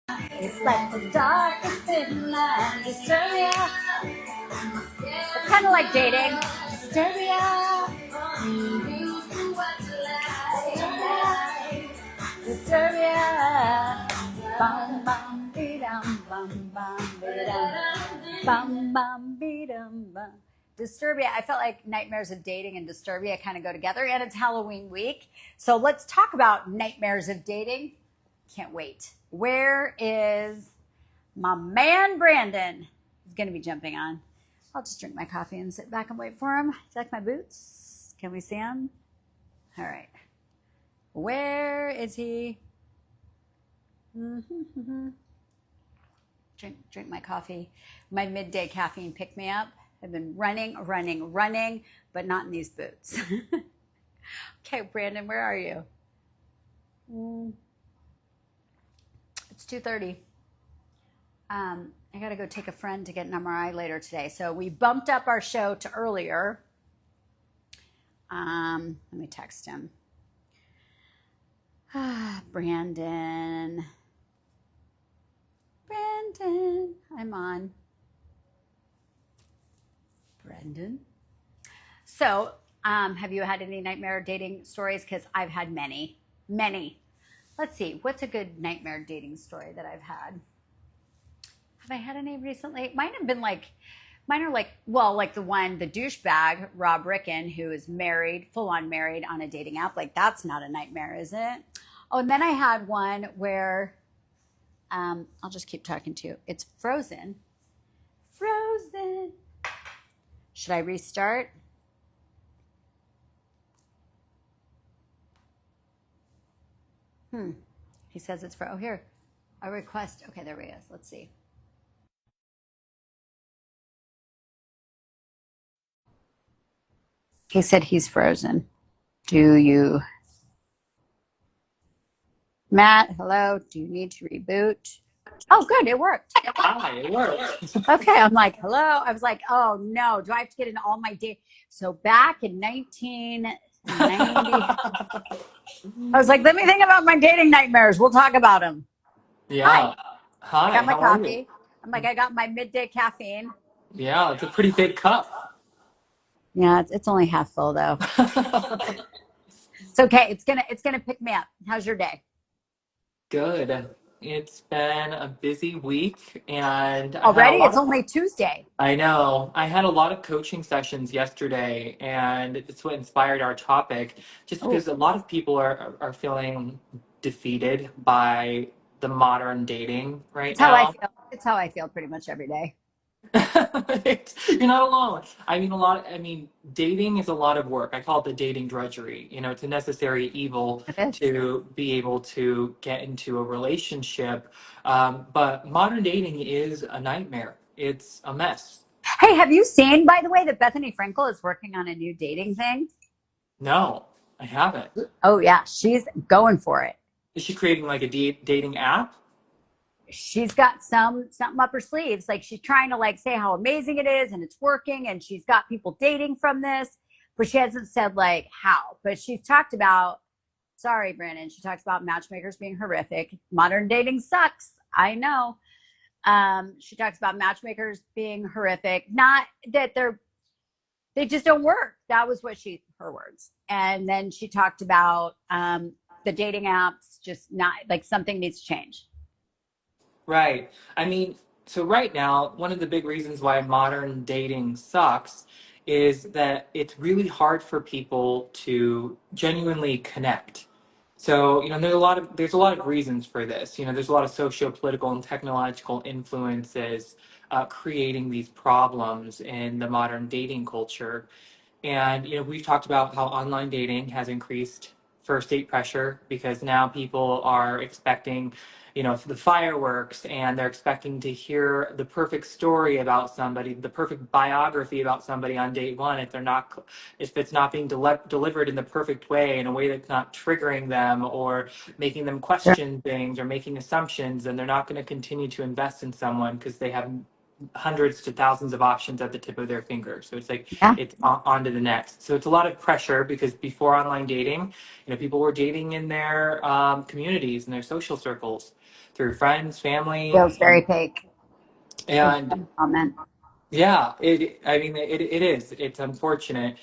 It's like the darkest midnight hysteria. It's kind of like dating. Hysteria. Hysteria. Bum bum be-dum bum bum be-dum. Bum bum be-dum bum. Disturbia. I felt like nightmares of dating and Disturbia kind of go together, and it's Halloween week. So let's talk about nightmares of dating. Can't wait. Where is my man Brandan? He's going to be jumping on. I'll just drink my coffee and sit back and wait for him. Do you like my boots? Can we see him? All right. Where is he? Drink my coffee. My midday caffeine pick me up. I've been running, but not in these boots. Okay, Brandan, where are you? It's 2:30. I got to go take a friend to get an MRI later today. So we bumped up our show to earlier. Let me text him. Brandan, I'm on. Brandan. So, have you had any nightmare dating stories? Because I've had many. Let's see. What's a good nightmare dating story that I've had? Have I had any recently? Mine are like the one, the douchebag, Rob Ricken, who is married, full on married on a dating app. Like, that's not a nightmare, is it? Oh, and then I had one where, I'll just keep talking to you. It's Frozen. Should I restart? He says it's for, oh, here, a request. Okay, there he is. Let's see. He said he's frozen. Do you, Matt, hello, do you need to reboot? Oh, good, it worked. Hi, it worked. Okay, I'm like, hello. I was like, oh no, do I have to get into all my date? So back in 1990, I was like, let me think about my dating nightmares. We'll talk about them. Hi, Yeah. I Hi, got my how are you? coffee. I'm like, I got my midday caffeine. Yeah, it's a pretty big cup. Yeah, it's only half full though. It's okay. It's gonna pick me up. How's your day? Good. It's been a busy week and I had a Already? lot It's of, only Tuesday. I know, I had a lot of coaching sessions yesterday and it's what inspired our topic just Oh, because a lot of people are feeling defeated by the modern dating right it's how I now. feel. It's how I feel pretty much every day. You're not alone. I mean, dating is a lot of work. I call it the dating drudgery. You know, it's a necessary evil It is. to be able to get into a relationship. But modern dating is a nightmare. It's a mess. Hey, have you seen, by the way, that Bethany Frankel is working on a new dating thing? No, I haven't. Oh yeah, she's going for it. Is she creating like a dating app? She's got something up her sleeves. Like she's trying to like say how amazing it is and it's working and she's got people dating from this, but she hasn't said like how. But she's talked about, sorry, Brandon, she talks about matchmakers being horrific. Modern dating sucks. I know. She talks about matchmakers being horrific. Not that they just don't work. That was what her words. And then she talked about the dating apps just not like something needs to change. Right. I mean, so right now, one of the big reasons why modern dating sucks is that it's really hard for people to genuinely connect. So, you know, there's a lot of reasons for this. You know, there's a lot of socio-political and technological influences creating these problems in the modern dating culture. And, you know, we've talked about how online dating has increased first date pressure because now people are expecting, you know, the fireworks and they're expecting to hear the perfect story about somebody, the perfect biography about somebody on date one. If it's not being delivered in the perfect way, in a way that's not triggering them or making them Sure. question things or making assumptions, then they're not going to continue to invest in someone because they have hundreds to thousands of options at the tip of their finger. So it's like Yeah. it's on to the next. So it's a lot of pressure because before online dating, you know, people were dating in their communities and their social circles. through friends, family, Feels very fake. Is and one comment. yeah, I mean, it is. It's unfortunate,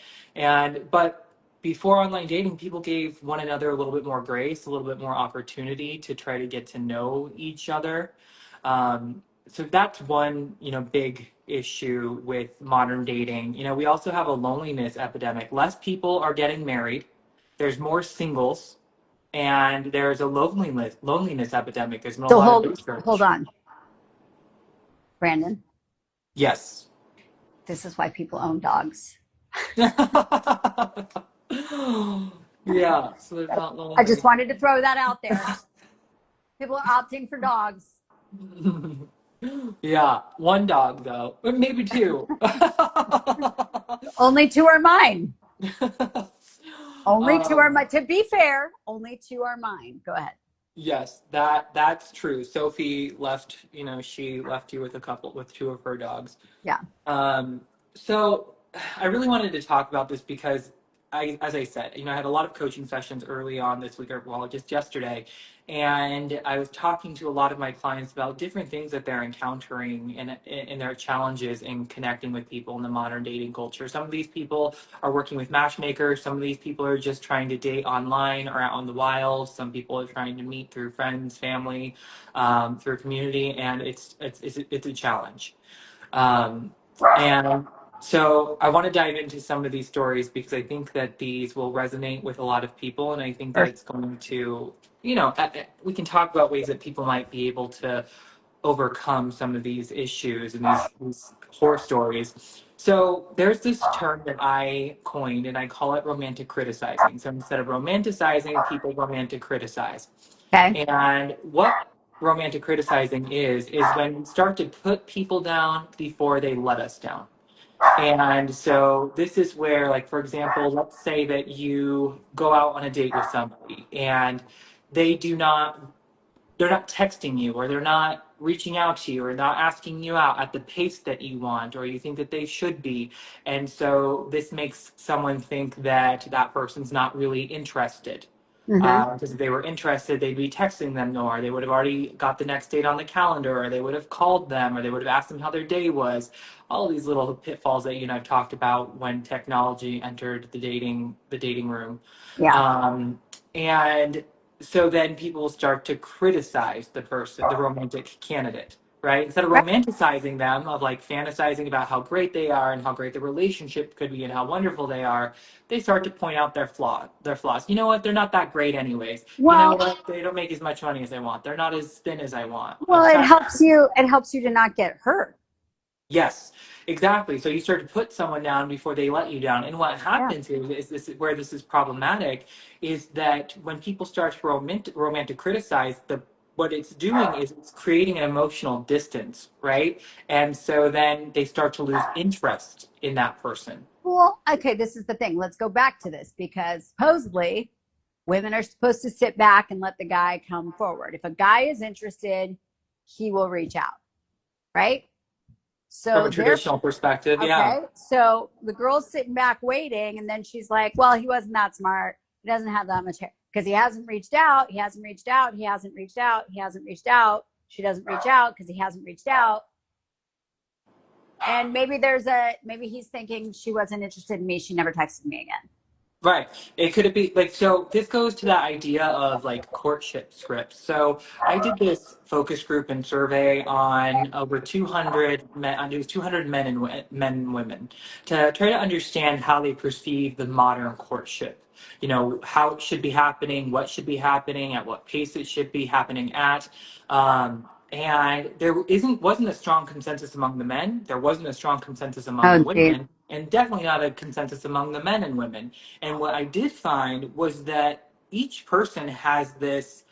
but before online dating, people gave one another a little bit more grace, a little bit more opportunity to try to get to know each other. So that's one, big issue with modern dating. We also have a loneliness epidemic. Less people are getting married. There's more singles, and there's a loneliness epidemic. There's been a So lot of hold research. on, Brandon. Yes. This is why people own dogs. Yeah, so they're not I just lonely. wanted to throw that out there. People are opting for dogs. Yeah, one dog though, or maybe two. Only two are mine. Only two are um, mine. To be fair, only two are mine. Go ahead. yes, that's true. Sophie left, she left you with with two of her dogs. Yeah. Um, so I really wanted to talk about this because as I said, I had a lot of coaching sessions early on this week, or well, just yesterday, and I was talking to a lot of my clients about different things that they're encountering in their challenges in connecting with people in the modern dating culture. Some of these people are working with matchmakers. Some of these people are just trying to date online or out in the wild. Some people are trying to meet through friends, family, through community, and it's a challenge. Um, and so I want to dive into some of these stories because I think that these will resonate with a lot of people. And I think that Sure. it's going to, we can talk about ways that people might be able to overcome some of these issues and these horror stories. So there's this term that I coined and I call it romantic criticizing. So instead of romanticizing, people romantic criticize. Okay. And what romantic criticizing is when we start to put people down before they let us down. And so this is where, like, for example, let's say that you go out on a date with somebody and they do not they're not texting you or they're not reaching out to you or not asking you out at the pace that you want or you think that they should be. And so this makes someone think that that person's not really interested. Mm-hmm. Because if they were interested, they'd be texting them more. They would have already got the next date on the calendar, or they would have called them, or they would have asked them how their day was. All these little pitfalls that you and I've talked about when technology entered the dating room. Yeah. Um, and so then people will start to criticize the person, the romantic candidate, right? Instead of Right. romanticizing them, of like fantasizing about how great they are and how great the relationship could be and how wonderful they are, they start to point out their flaws. You know what? They're not that great anyways. You know Well, what? They don't make as much money as I want. They're not as thin as I want. well, it helps you. It helps you to not get hurt. Yes, exactly. So you start to put someone down before they let you down. And what Yeah. happens is this is where this is problematic is that when people start to romantic criticize, what it's doing is it's creating an emotional distance, right? And so then they start to lose interest in that person. Well, okay. This is the thing. Let's go back to this because supposedly women are supposed to sit back and let the guy come forward. If a guy is interested, he will reach out, right? From So a they're traditional perspective, yeah. okay. So the girl's sitting back waiting, and then she's like, "Well, he wasn't that smart. He doesn't have that much hair because he hasn't reached out. He hasn't reached out. He hasn't reached out. He hasn't reached out. She doesn't reach out because he hasn't reached out." And maybe he's thinking she wasn't interested in me. She never texted me again. Right. It could be like so this goes to that idea of like courtship scripts. So I did this focus group and survey on over 200 men, it was 200 men and women to try to understand how they perceive the modern courtship. How it should be happening, what should be happening, at what pace it should be happening at. And there wasn't a strong consensus among the men. There wasn't a strong consensus among the Oh, geez. women, and definitely not a consensus among the men and women. And what I did find was that each person has this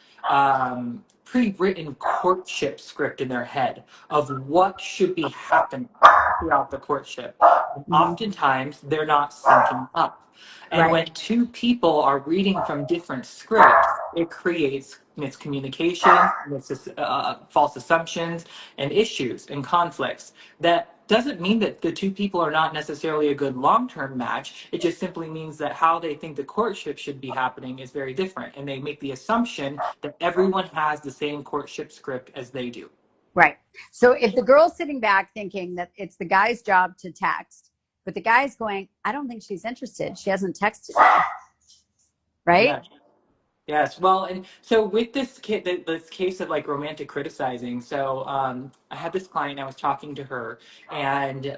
pre-written courtship script in their head of what should be happening throughout the courtship. And Mhm. oftentimes, they're not syncing up. And Right. when two people are reading from different scripts, it creates miscommunication, false assumptions, and issues and conflicts that doesn't mean that the two people are not necessarily a good long-term match. It just simply means that how they think the courtship should be happening is very different, and they make the assumption that everyone has the same courtship script as they do. Right. So if the girl's sitting back thinking that it's the guy's job to text, but the guy's going, I don't think she's interested. She hasn't texted me, right? Yeah. Yes, well, and so with this case of like romantic criticizing, so I had this client, I was talking to her, and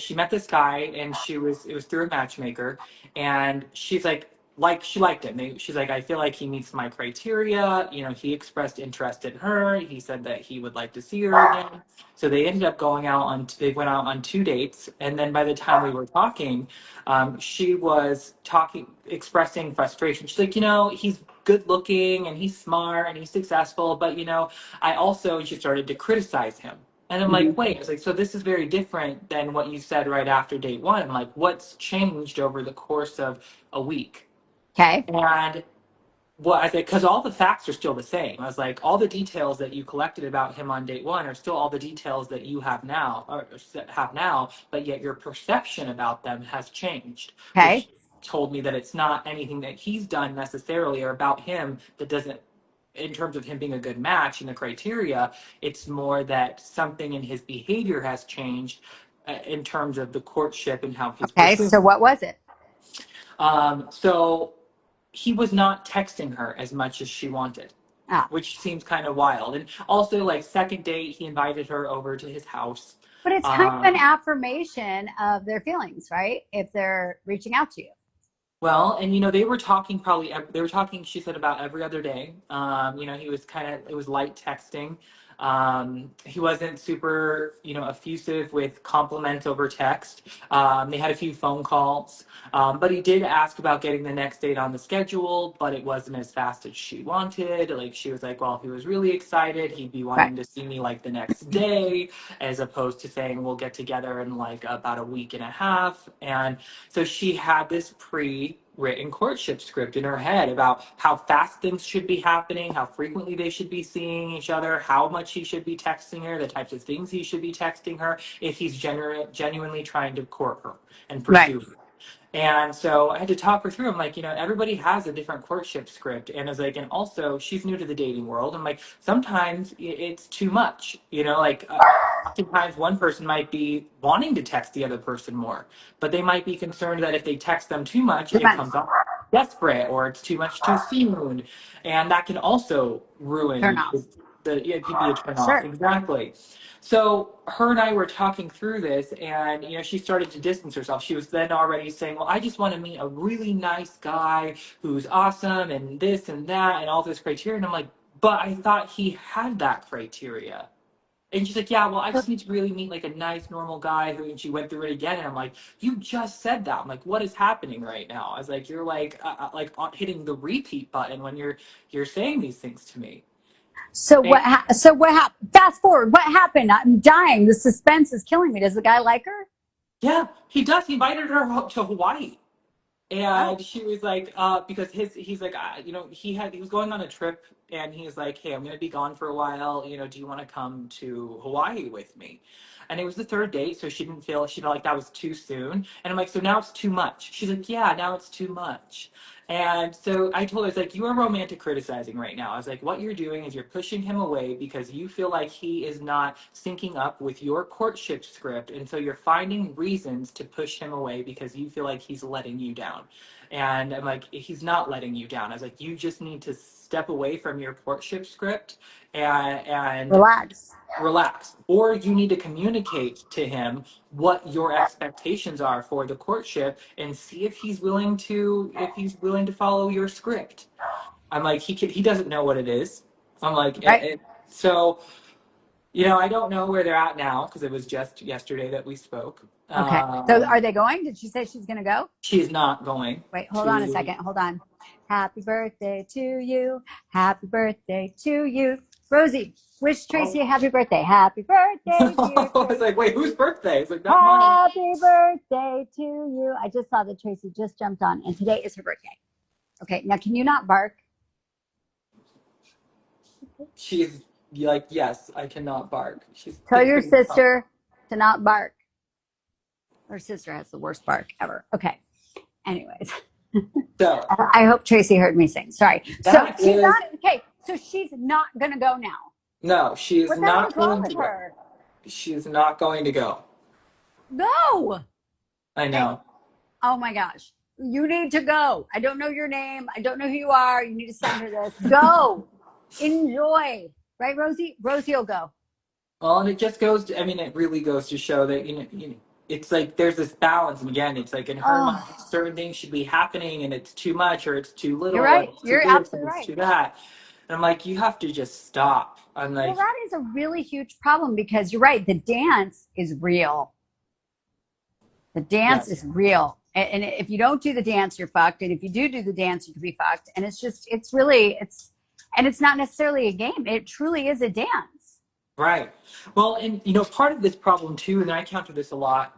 she met this guy, and it was through a matchmaker, and she's like she liked him. She's like, I feel like he meets my criteria. He expressed interest in her. He said that he would like to see her again. So they went out on 2 dates, and then by the time we were talking, she was expressing frustration. She's like, he's good looking and he's smart and he's successful, but she started to criticize him. And I'm like, Mm-hmm. wait, it's like, so this is very different than what you said right after date one. I'm like, what's changed over the course of a week? Okay. And well, I think because all the facts are still the same. I was like, all the details that you collected about him on date one are still all the details that you have now, but yet your perception about them has changed, which Okay. told me that it's not anything that he's done necessarily or about him that doesn't, in terms of him being a good match and the criteria, it's more that something in his behavior has changed in terms of the courtship and how he's Okay. pursuing. So what was it? So he was not texting her as much as she wanted, Ah, which seems kind of wild. And also, like, second date, he invited her over to his house. but it's kind of an Um, affirmation of their feelings, right? If they're reaching out to you. Well, and they were talking they were talking, she said, about every other day. He was it was light texting. He wasn't super, effusive with compliments over text. They had a few phone calls. But he did ask about getting the next date on the schedule, but it wasn't as fast as she wanted. Like she was like, well, if he was really excited, he'd be Right. wanting to see me like the next day, as opposed to saying we'll get together in like about a week and a half. And so she had this pre-written courtship script in her head about how fast things should be happening, how frequently they should be seeing each other, how much he should be texting her, the types of things he should be texting her if he's genuinely trying to court her and Right. pursue her. And so I had to talk her through. I'm like, everybody has a different courtship script. And I was like, and also she's new to the dating world. I'm like, sometimes it's too much, oftentimes one person might be wanting to text the other person more, but they might be concerned that if they text them too much, Too it much. comes off desperate or it's too much too soon. And that can also Turn ruin off. it could be a turn off. Sure. Exactly. So her and I were talking through this, and she started to distance herself. She was then already saying, "Well, I just want to meet a really nice guy who's awesome, and this and that, and all this criteria." And I'm like, "But I thought he had that criteria." And she's like, "Yeah, well, I just need to really meet like a nice, normal guy who." And she went through it again, and I'm like, "You just said that." I'm like, "What is happening right now?" I was like, "You're like hitting the repeat button when you're saying these things to me." So And what happened? Fast forward. What happened? I'm dying. The suspense is killing me. Does the guy like her? yeah, he does. He invited her to Hawaii. Oh, And she was like, because he's like, he was going on a trip, and he's like, hey, I'm gonna be gone for a while. Do you want to come to Hawaii with me? And it was the third date, so she felt like that was too soon. And I'm like, so now it's too much. She's like, yeah, now it's too much. And so I told her, it's like, you are romantic criticizing right now. I was like, what you're doing is you're pushing him away because you feel like he is not syncing up with your courtship script. And so you're finding reasons to push him away because you feel like he's letting you down. And I'm like, he's not letting you down. I was like, you just need to step away from your courtship script and relax. relax. Or you need to communicate to him what your expectations are for the courtship and see if he's willing to follow your script. I'm like, he doesn't know what it is. I'm like, Right. so I don't know where they're at now because it was just yesterday that we spoke. Okay. So are they going? Did she say she's going to go? She is not going Wait, hold on a to. second. Hold on. Happy birthday to you. Happy birthday to you. Rosie, wish Tracy Oh. a happy birthday. Happy birthday, dear I was like, wait, whose Tracy. birthday? It's like, not mine. Happy birthday to you. I just saw that Tracy just jumped on, and today is her birthday. Okay, now can you not bark? She's like, yes, I cannot bark. She's Tell your picking. sister to not bark. Her sister has the worst bark ever. Okay. Anyways, So I hope Tracy heard me sing. Sorry. So that she's is not okay. So she's not gonna go now. no, she is What the hell not is wrong going to with go. her? She is not going to go. Go. I Hey, know. oh my gosh. You need to go. I don't know your name. I don't know who you are. You need to send her this. Go. Enjoy. Right, Rosie? Rosie will go. Well, and it just goes to, I mean, it really goes to show that, it's like there's this balance. And again, it's like in her mind, Oh, certain things should be happening and it's too much or it's too you're little and right. it's too You're this and absolutely it's right. too that. And I'm like, you have to just stop. I'm Well, like, that is a really huge problem because you're right. The dance is real. The dance is yes, real. And if you don't do the dance, you're fucked. And if you do the dance, you can be fucked. And it's just, it's really, and it's not necessarily a game. It truly is a dance. right. Well, and part of this problem too, and I encounter this a lot,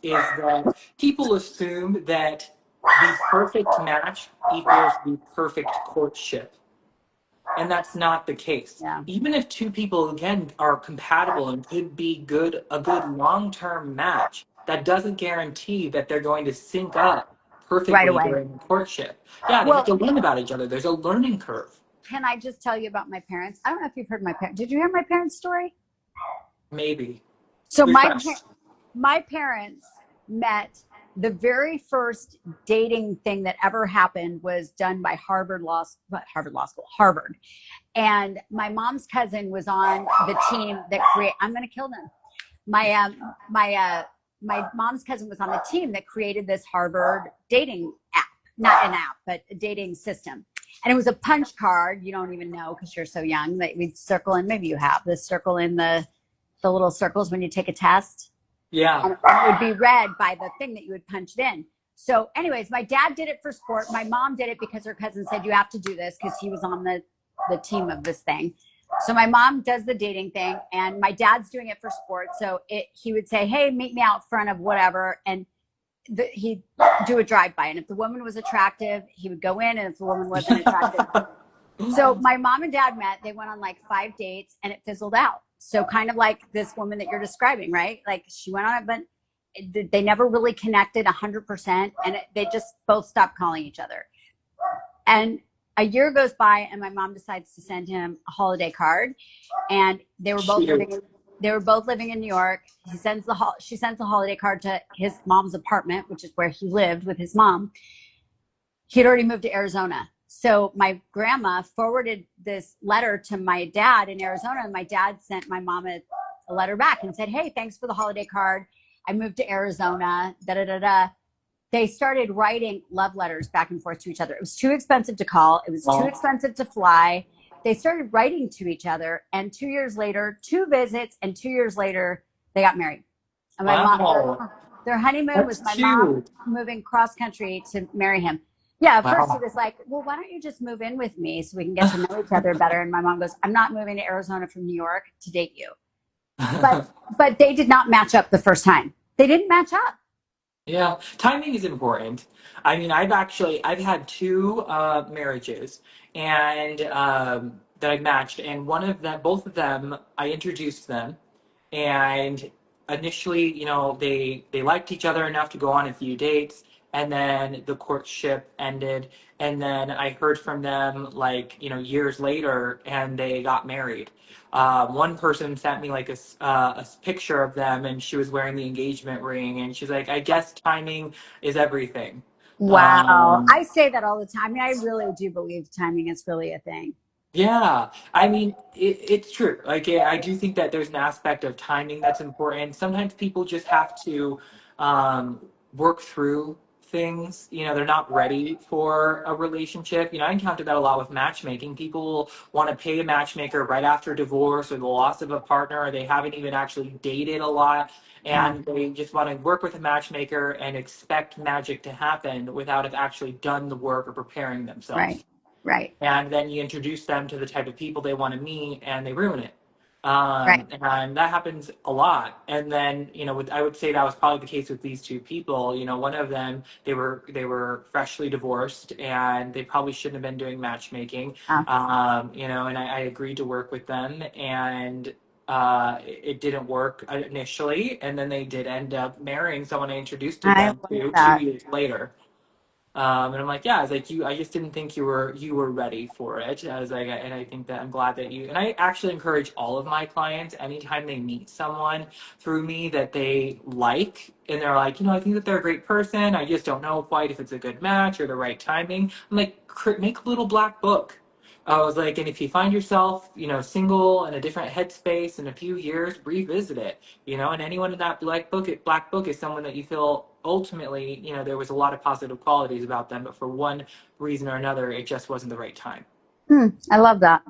is that people assume that the perfect match equals the perfect courtship. And that's not the case. Yeah. Even if two people again are compatible and could be a good long-term match, that doesn't guarantee that they're going to sync up Right perfectly away. during the courtship. Yeah, they have Well, to learn about each other. There's a learning curve. can I just tell you about my parents? I don't know if you've heard my parents. Did you hear my parents' story? Maybe. So Refresh. my parents met. The very first dating thing that ever happened was done by Harvard Law School, Harvard. And my mom's cousin was on the team that create. I'm going to kill them. My my mom's cousin was on the team that created this Harvard dating app, not an app, but a dating system. And it was a punch card. You don't even know because you're so young that we'd circle in. Maybe you have this circle in the little circles when you take a test, Yeah. and it would be read by the thing that you would punch it in. So, anyways, my dad did it for sport. My mom did it because her cousin said you have to do this because he was on the team of this thing. So my mom does the dating thing, and my dad's doing it for sport. So he would say, "Hey, meet me out front of whatever," and he'd do a drive by. And if the woman was attractive, he would go in, and if the woman wasn't attractive, so my mom and dad met. They went on like 5 dates, and it fizzled out. So kind of like this woman that you're describing, right? Like she went on it, but they never really connected 100%, and they just both stopped calling each other. And a year goes by, and my mom decides to send him a holiday card, and Shoot. they were both living in New York. She sends the holiday card to his mom's apartment, which is where he lived with his mom. He had already moved to Arizona. So my grandma forwarded this letter to my dad in Arizona, and my dad sent my mom a letter back and said, "Hey, thanks for the holiday card. I moved to Arizona. Da da da da." They started writing love letters back and forth to each other. It was too expensive to call. It was too Oh, expensive to fly. They started writing to each other, and 2 years later, 2 visits, and 2 years later, they got married. And my mom, wow. their honeymoon That's was my mom cute. moving cross country to marry him. Yeah, at first he Wow. was like, "Well, why don't you just move in with me so we can get to know each other better?" And my mom goes, "I'm not moving to Arizona from New York to date you." But they did not match up the first time. They didn't match up. Yeah, timing is important. I mean, I've had two marriages and that I matched, and both of them, I introduced them, and initially, they liked each other enough to go on a few dates, and then the courtship ended, and then I heard from them like years later, and they got married. One person sent me like a picture of them, and she was wearing the engagement ring, and she's like, "I guess timing is everything." Wow. Um, I say that all the time. I mean, I really do believe timing is really a thing. Yeah, I mean, it's true. Like, I do think that there's an aspect of timing that's important. Sometimes people just have to um, work through things. They're not ready for a relationship. I encounter that a lot with matchmaking. People want to pay a matchmaker right after divorce or the loss of a partner, or they haven't even actually dated a lot, Yeah. and they just want to work with a matchmaker and expect magic to happen without have actually done the work or preparing themselves, Right. Right. and then you introduce them to the type of people they want to meet and they ruin it. Right. And that happens a lot. And then I would say that was probably the case with these two people. One of them, they were freshly divorced and they probably shouldn't have been doing matchmaking. Uh, And I agreed to work with them, and it didn't work initially, and then they did end up marrying someone I introduced to I them love to two that. years later. And I'm like, yeah, I was like, I just didn't think you were ready for it. I was like, and I think that I'm glad that and I actually encourage all of my clients, anytime they meet someone through me that they like, and they're like, I think that they're a great person. I just don't know quite if it's a good match or the right timing. I'm like, make a little black book. I was like, and if you find yourself, single in a different headspace in a few years, revisit it. And anyone in that black book is someone that you feel ultimately, there was a lot of positive qualities about them, but for one reason or another, it just wasn't the right time. I love that.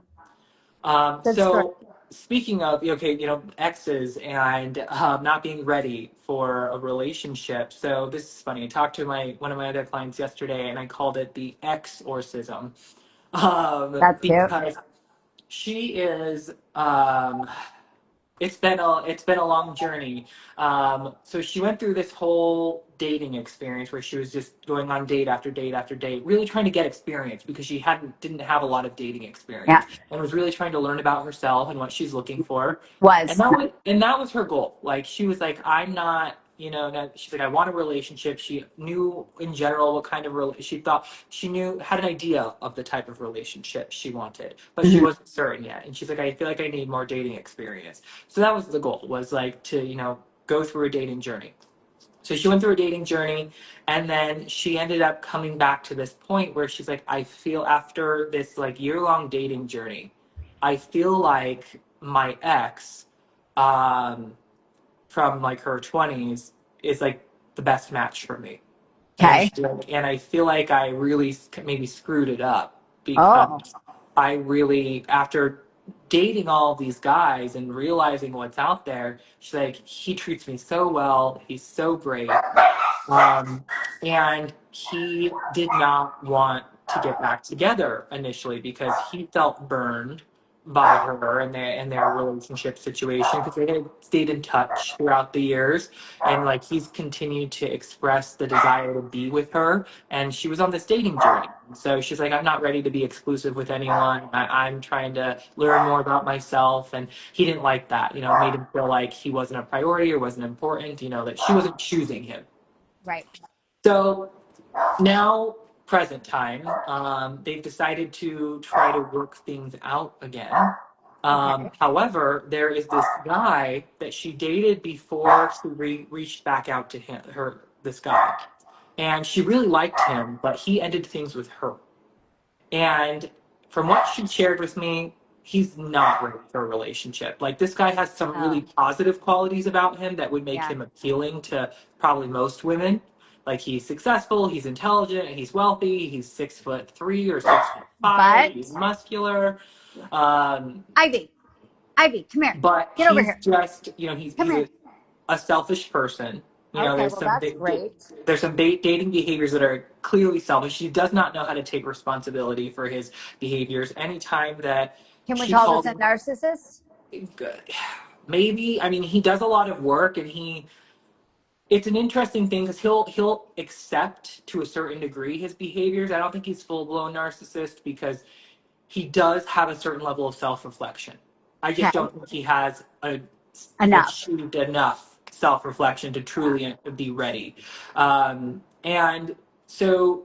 Good story. So speaking of, okay, exes and not being ready for a relationship. So this is funny. I talked to one of my other clients yesterday, and I called it the ex-orcism, That's cute. because she is it's been a long journey. So she went through this whole dating experience where she was just going on date after date after date, really trying to get experience because she didn't have a lot of dating Yeah. experience, and was really trying to learn about herself and what she's looking for. And Was. that was her goal. Like, she was like, I'm not, she's like, I want a relationship. She knew in general what kind of she thought she knew, had an idea of the type of relationship she wanted, but she Mhm. wasn't certain yet. And she's like, I feel like I need more dating experience. So that was the goal, was like to, go through a dating journey. So she went through a dating journey, and then she ended up coming back to this point where she's like, I feel, after this like year-long dating journey, I feel like my ex, um, from like her 20s, is like the best match for me. And Okay. and I feel like I really maybe screwed it up, Oh. because I really, after dating all these guys and realizing what's out there, she's like, he treats me so well, he's so great. Um, and he did not want to get back together initially because he felt burned by her and their relationship situation, because they had stayed in touch throughout the years, and like, he's continued to express the desire to be with her, and she was on this dating journey. So she's like, I'm not ready to be exclusive with anyone. I'm trying to learn more about myself. And he didn't like that. It made him feel like he wasn't a priority or wasn't important, that she wasn't choosing him. Right. So now, present time, they've decided to try to work things out again. Okay. However, there is this guy that she dated before she reached back out to this guy. And she really liked him, but he ended things with her. And from what she shared with me, he's not ready for a relationship. Like, this guy has some really Oh, positive qualities about him that would make yeah. him appealing to probably most women. Like, he's successful, he's intelligent, he's wealthy, he's 6'3" or 6'5", But he's muscular. Um, Ivy, Ivy, come here. but Get over he's here. just, he's Come he's here. a selfish person. Okay, There's well some that's great. dating behaviors that are clearly selfish. He does not know how to take responsibility for his behaviors. Anytime that Can we she call this calls a him, narcissist? maybe. I mean, he does a lot of work, and it's an interesting thing because he'll accept to a certain degree his behaviors. I don't think he's full blown narcissist, because he does have a certain level of self reflection. I just Okay. don't think he has Enough. achieved enough self reflection to truly be ready. And so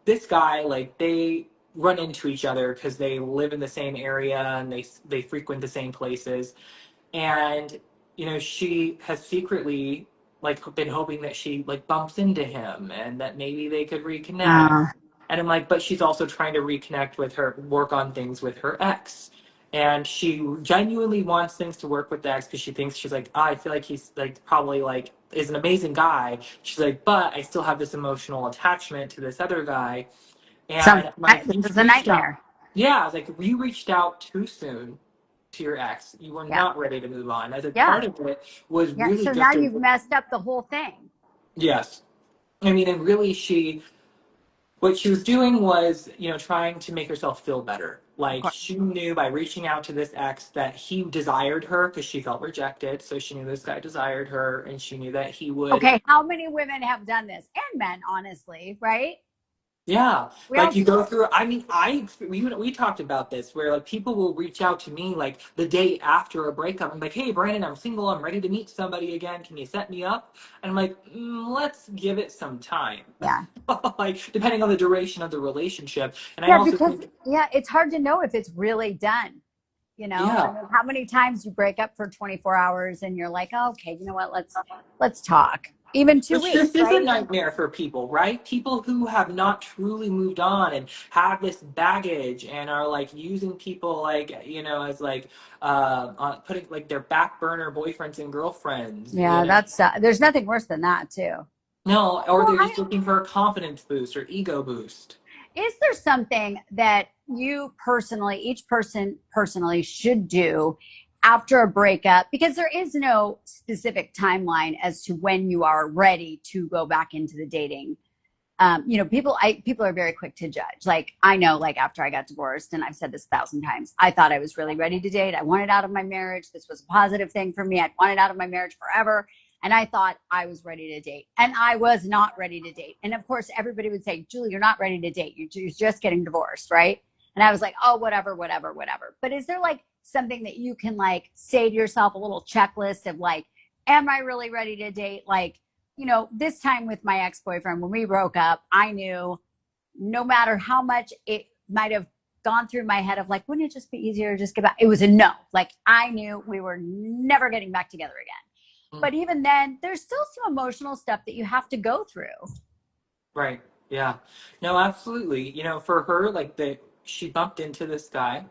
this guy, like, they run into each other because they live in the same area, and they frequent the same places. And she has secretly, like, been hoping that she, like, bumps into him and that maybe they could reconnect. Uh, And I'm like, but she's also trying to reconnect with her, work on things with her ex. And she genuinely wants things to work with the ex, because she thinks, she's like, I feel like he's like probably like is an amazing guy. She's like, but I still have this emotional attachment to this other guy. sounds And I'm like, this you is a reached out. nightmare. Yeah, I was like, you reached out too soon to your ex. You were Yeah. not ready to move on. As a Yeah. part of it was Yeah. really So now just you've messed up the whole thing. yes. I mean, and really, what she was doing was, trying to make herself feel better. Of Like, course. she knew by reaching out to this ex that he desired her, because she felt rejected. So she knew this guy desired her, and she knew that he would. Okay. How many women have done this? And men, honestly, right? Yeah, We all like you do go it. through. I mean, we talked about this where like people will reach out to me like the day after a breakup. I'm like, hey, Brandon, I'm single. I'm ready to meet somebody again. Can you set me up? And I'm like, let's give it some time, Yeah. like depending on the duration of the relationship. And I Yeah, also because think, yeah, it's hard to know if it's really done. I yeah, mean, how many times you break up for 24 hours and you're like, oh, okay, you know what? Let's talk. Even two which this weeks, is a right? Even nightmare for people, right? People who have not truly moved on and have this baggage and are like using people like, as like putting like their back burner boyfriends and girlfriends, yeah, that's there's nothing worse than that too. No, or Well, they're just looking for a confidence boost or ego boost. is there something that you personally, each person personally should do after a breakup? Because there is no specific timeline as to when you are ready to go back into the dating. People are very quick to judge. Like I know, like after I got divorced, and I've said this 1,000 times, I thought I was really ready to date. I wanted out of my marriage. This was a positive thing for me. I'd wanted out of my marriage forever. And I thought I was ready to date. And I was not ready to date. And of course, everybody would say, Julie, you're not ready to date. You're just getting divorced, right? And I was like, oh, whatever, whatever, whatever. But is there like something that you can like say to yourself, a little checklist of like, am I really ready to date? Like, this time with my ex boyfriend, when we broke up, I knew no matter how much it might have gone through my head of like, wouldn't it just be easier to just get back? It was a no. Like, I knew we were never getting back together again. Mm, But even then, there's still some emotional stuff that you have to go through. right. Yeah. No, absolutely. For her, like she bumped into this guy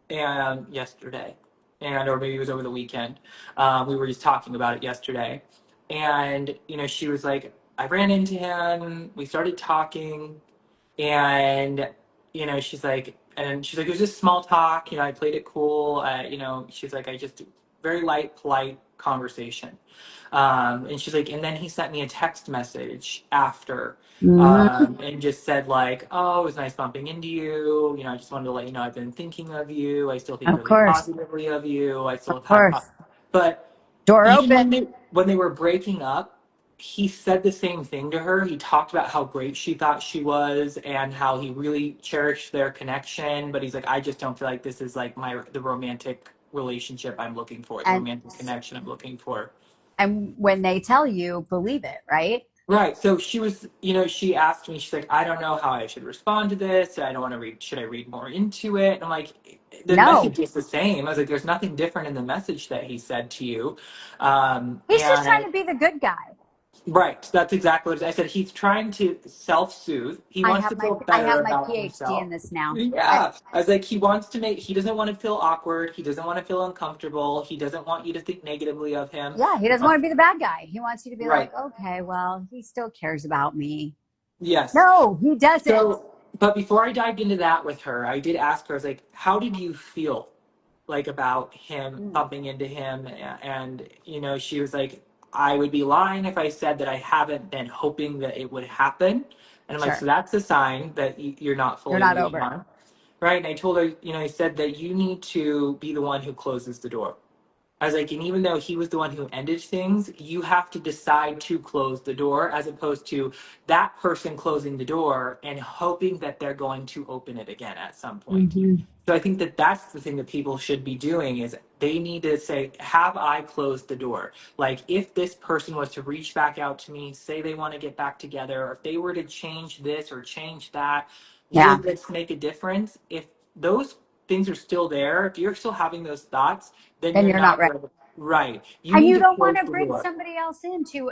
and yesterday, and or maybe it was over the weekend. We were just talking about it yesterday, and she was like, I ran into him. We started talking, and she's like, it was just small talk. I played it cool. She's like, I just very light, polite conversation. And she's like, and then he sent me a text message after, Mm, and just said like, oh, it was nice bumping into you. I just wanted to let you know I've been thinking of you. I still think of really course, positively of you. I still of have high, course. but Door even open. when they were breaking up, he said the same thing to her. He talked about how great she thought she was and how he really cherished their connection. But he's like, I just don't feel like this is like the romantic relationship I'm looking for, the And romantic connection I'm looking for. and when they tell you, believe it, right? Right. So she was, she asked me, she's like, I don't know how I should respond to this. I don't want to read, should I read more into it? And I'm like, the No. message is the same. I was like, there's nothing different in the message that he said to you. He's just trying And to be the good guy. right, that's exactly what I said. He's trying to self-soothe. He wants to feel I better have my about PhD in himself. this now. I, Yeah. I was like, he doesn't want to feel awkward. He doesn't want to feel uncomfortable. He doesn't want you to think negatively of him. yeah, he doesn't Uh, want to be the bad guy. He wants you to be like, right. okay, well, he still cares about me. Yes. No, he doesn't. But before I dived into that with her, I did ask her, I was like, how did you feel like about him Mm, bumping into him? And, she was like, I would be lying if I said that I haven't been hoping that it would happen. And I'm like, sure. so that's a sign that you're not You're fully not moving over it. on. Right. And I told her, I said that you need to be the one who closes the door. I was like, and even though he was the one who ended things, you have to decide to close the door as opposed to that person closing the door and hoping that they're going to open it again at some point. Hmm. So I think that that's the thing that people should be doing is they need to say, have I closed the door? Like if this person was to reach back out to me, say they want to get back together, or if they were to change this or change that, Yeah. would this make a difference? If those things are still there, if you're still having those thoughts, then Then you're you're not not ready. ready. Right. You And need you to don't want close to the bring door. somebody else into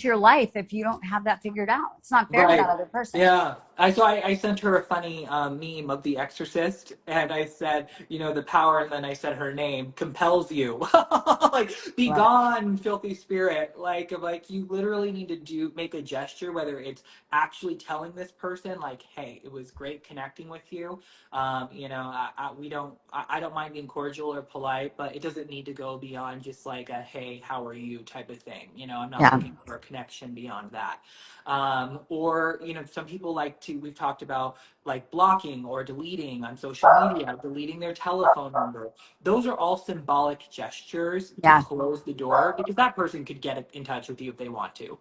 your life if you don't have that figured out. It's not fair to that Right. other person. Yeah. I sent her a funny meme of The Exorcist, and I said, the power, and then I said her name compels you, like, be Love it. gone, filthy spirit. Like you literally need to make a gesture, whether it's actually telling this person, like, hey, it was great connecting with you. I don't mind being cordial or polite, but it doesn't need to go beyond just like a, hey, how are you type of thing. I'm not Yeah. looking for a connection beyond that. Or, some people like to, we've talked about like blocking or deleting on social media, deleting their telephone number. Those are all symbolic gestures to Yeah. close the door because that person could get in touch with you if they want to.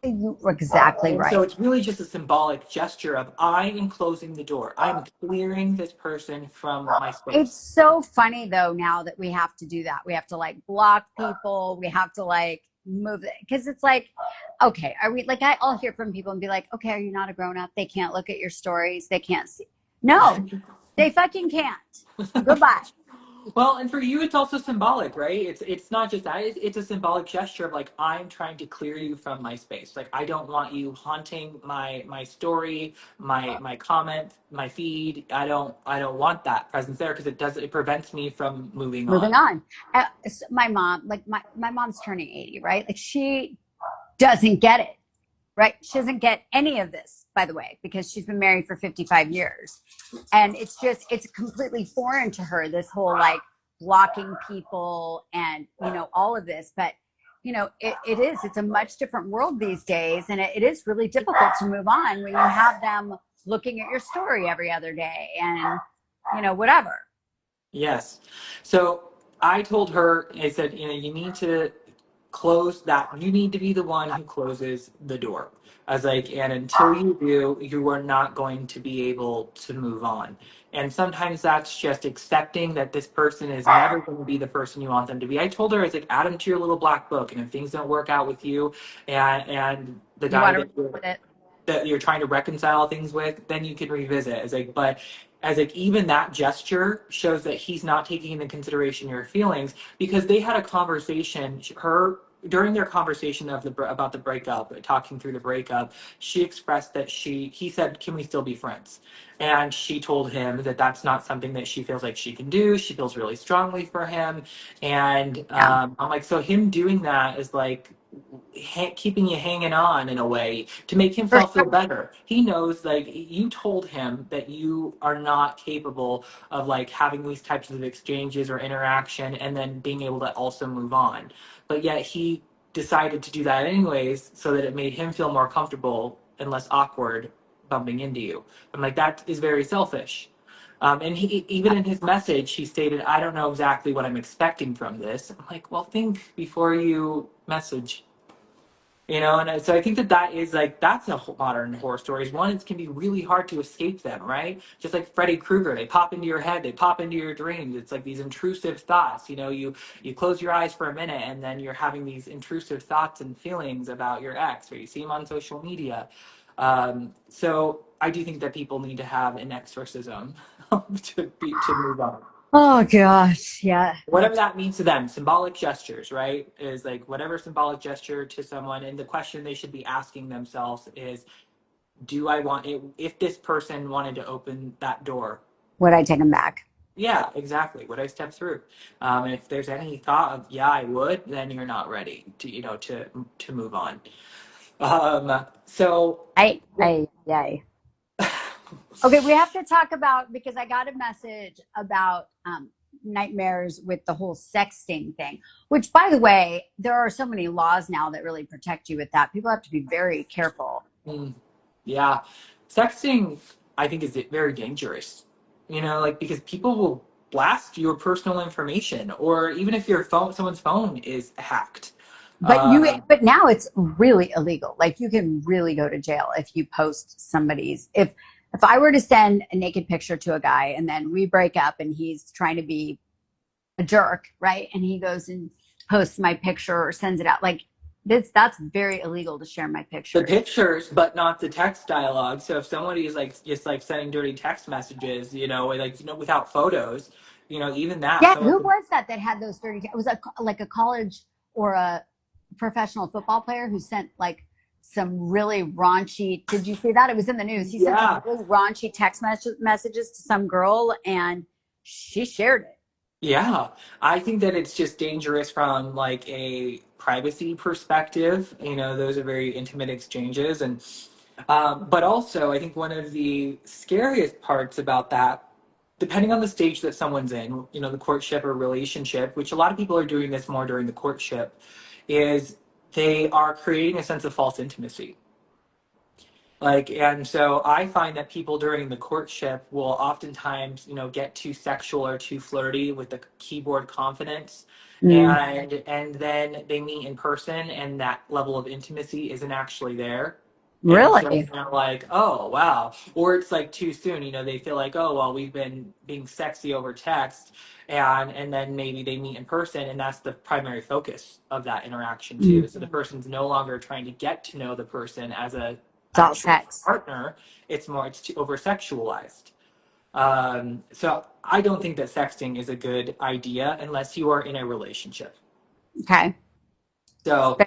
You're exactly And so right. it's really just a symbolic gesture of I am closing the door. I'm clearing this person from my It's space. so funny though now that we have to do that. We have to like block people. We have to like move it because it's like, okay, are we like I'll hear from people and be like, okay, are you not a grown up? They can't look at your stories. They can't see. No, they fucking can't. Goodbye. Well, and for you, it's also symbolic, right? It's not just that; it's a symbolic gesture of like I'm trying to clear you from my space. Like I don't want you haunting my story, my comment, my feed. I don't want that presence there because it prevents me from moving Moving on. on. My mom, like my mom's turning 80, right? Like she doesn't get it, right? She doesn't get any of this, by the way, because she's been married for 55 years. And it's completely foreign to her, this whole like blocking people and, all of this. But, it's a much different world these days. And it is really difficult to move on when you have them looking at your story every other day and, whatever. Yes. So I told her, I said, you need to close that. You need to be the one who closes the door. I was like, and until you do, you are not going to be able to move on. And sometimes that's just accepting that this person is never going to be the person you want them to be. I told her, I was like, add them to your little black book. And if things don't work out with you and the You guy want to that with it? you're trying to reconcile things with, then you can revisit. As like, but as like even that gesture shows that he's not taking into consideration your feelings because they had a conversation. Her during their conversation of the about the breakup, talking through the breakup, she expressed that he said, "Can we still be friends?" And she told him that that's not something that she feels like she can do. She feels really strongly for him, and Yeah. I'm like, so him doing that is like keeping you hanging on in a way to make For himself feel better. He knows like you told him that you are not capable of like having these types of exchanges or interaction and then being able to also move on. But yet he decided to do that anyways so that it made him feel more comfortable and less awkward bumping into you. I'm like, that is very selfish. And he, even in his message, he stated, I don't know exactly what I'm expecting from this. I'm like, well, think before you message. And so I think that is like that's a modern horror stories. One, it can be really hard to escape them, right? Just like Freddy Krueger, they pop into your head, they pop into your dreams. It's like these intrusive thoughts. You close your eyes for a minute, and then you're having these intrusive thoughts and feelings about your ex, or you see him on social media. So I do think that people need to have an exorcism to move on. Oh gosh, yeah. Whatever that means to them, symbolic gestures, right? Is like whatever symbolic gesture to someone. And the question they should be asking themselves is, do I want it? If this person wanted to open that door, Would I take them back? yeah, exactly. Would I step through? And if there's any thought of, yeah, I would, then you're not ready to move on. So, Yay. Okay, we have to talk about because I got a message about nightmares with the whole sexting thing. Which, by the way, there are so many laws now that really protect you with that. People have to be very careful. mm, yeah, sexting, I think, is very dangerous. Like because people will blast your personal information, or even if someone's phone is hacked. Um, But now it's really illegal. Like you can really go to jail if you post somebody's. If I were to send a naked picture to a guy and then we break up and he's trying to be a jerk, right? And he goes and posts my picture or sends it out. Like that's very illegal to share my the pictures. pictures, but not the text dialogue. So if somebody is like just like sending dirty text messages, without photos, even that, Yeah, someone who can, was that had those 30? It was like a college or a professional football player who sent like some really raunchy. Did you see that? It was in the news. He sent some yeah, really raunchy messages to some girl, and she shared it. yeah. I think that it's just dangerous from like a privacy perspective. Those are very intimate exchanges, and but also I think one of the scariest parts about that, depending on the stage that someone's in, the courtship or relationship, which a lot of people are doing this more during the courtship, is they are creating a sense of false intimacy. Like, and so I find that people during the courtship will oftentimes, get too sexual or too flirty with the keyboard confidence. Mm. And then they meet in person and that level of intimacy isn't actually there. And so Really? they're like, oh, wow. Or it's like too soon, they feel like, oh, well, we've been being sexy over text. And then maybe they meet in person and that's the primary focus of that interaction Mm. too. So the person's no longer trying to get to know the person as a It's all actual sex. partner. It's too over sexualized. So I don't think that sexting is a good idea unless you are in a relationship. Okay. So,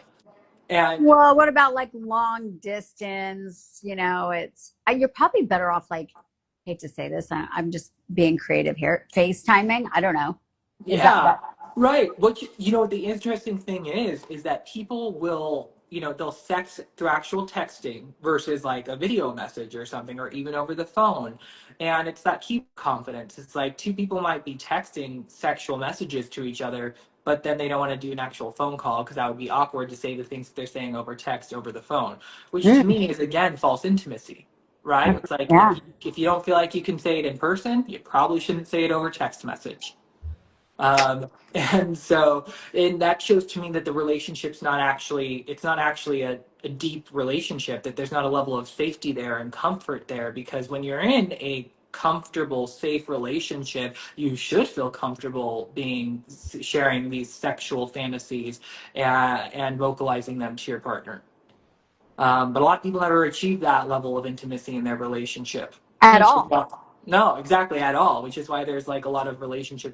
and Well, what about like long distance? You're probably better off, like, hate to say this, I'm just being creative here. FaceTiming. I don't know. Is that yeah, better? right. The interesting thing is that people will, they'll sex through actual texting versus like a video message or something, or even over the phone. And it's that keep confidence. It's like two people might be texting sexual messages to each other, but then they don't want to do an actual phone call because that would be awkward to say the things that they're saying over text over the phone, which to Mm. me is again false intimacy. Right? It's like Yeah. if you don't feel like you can say it in person, you probably shouldn't say it over text message. And that shows to me that the relationship's not actually, it's not actually a deep relationship, that there's not a level of safety there and comfort there. Because when you're in a comfortable, safe relationship, you should feel comfortable sharing these sexual fantasies and vocalizing them to your partner. But a lot of people never achieve that level of intimacy in their relationship. At Which is all. why- no, exactly at all. Which is why there's like a lot of relationship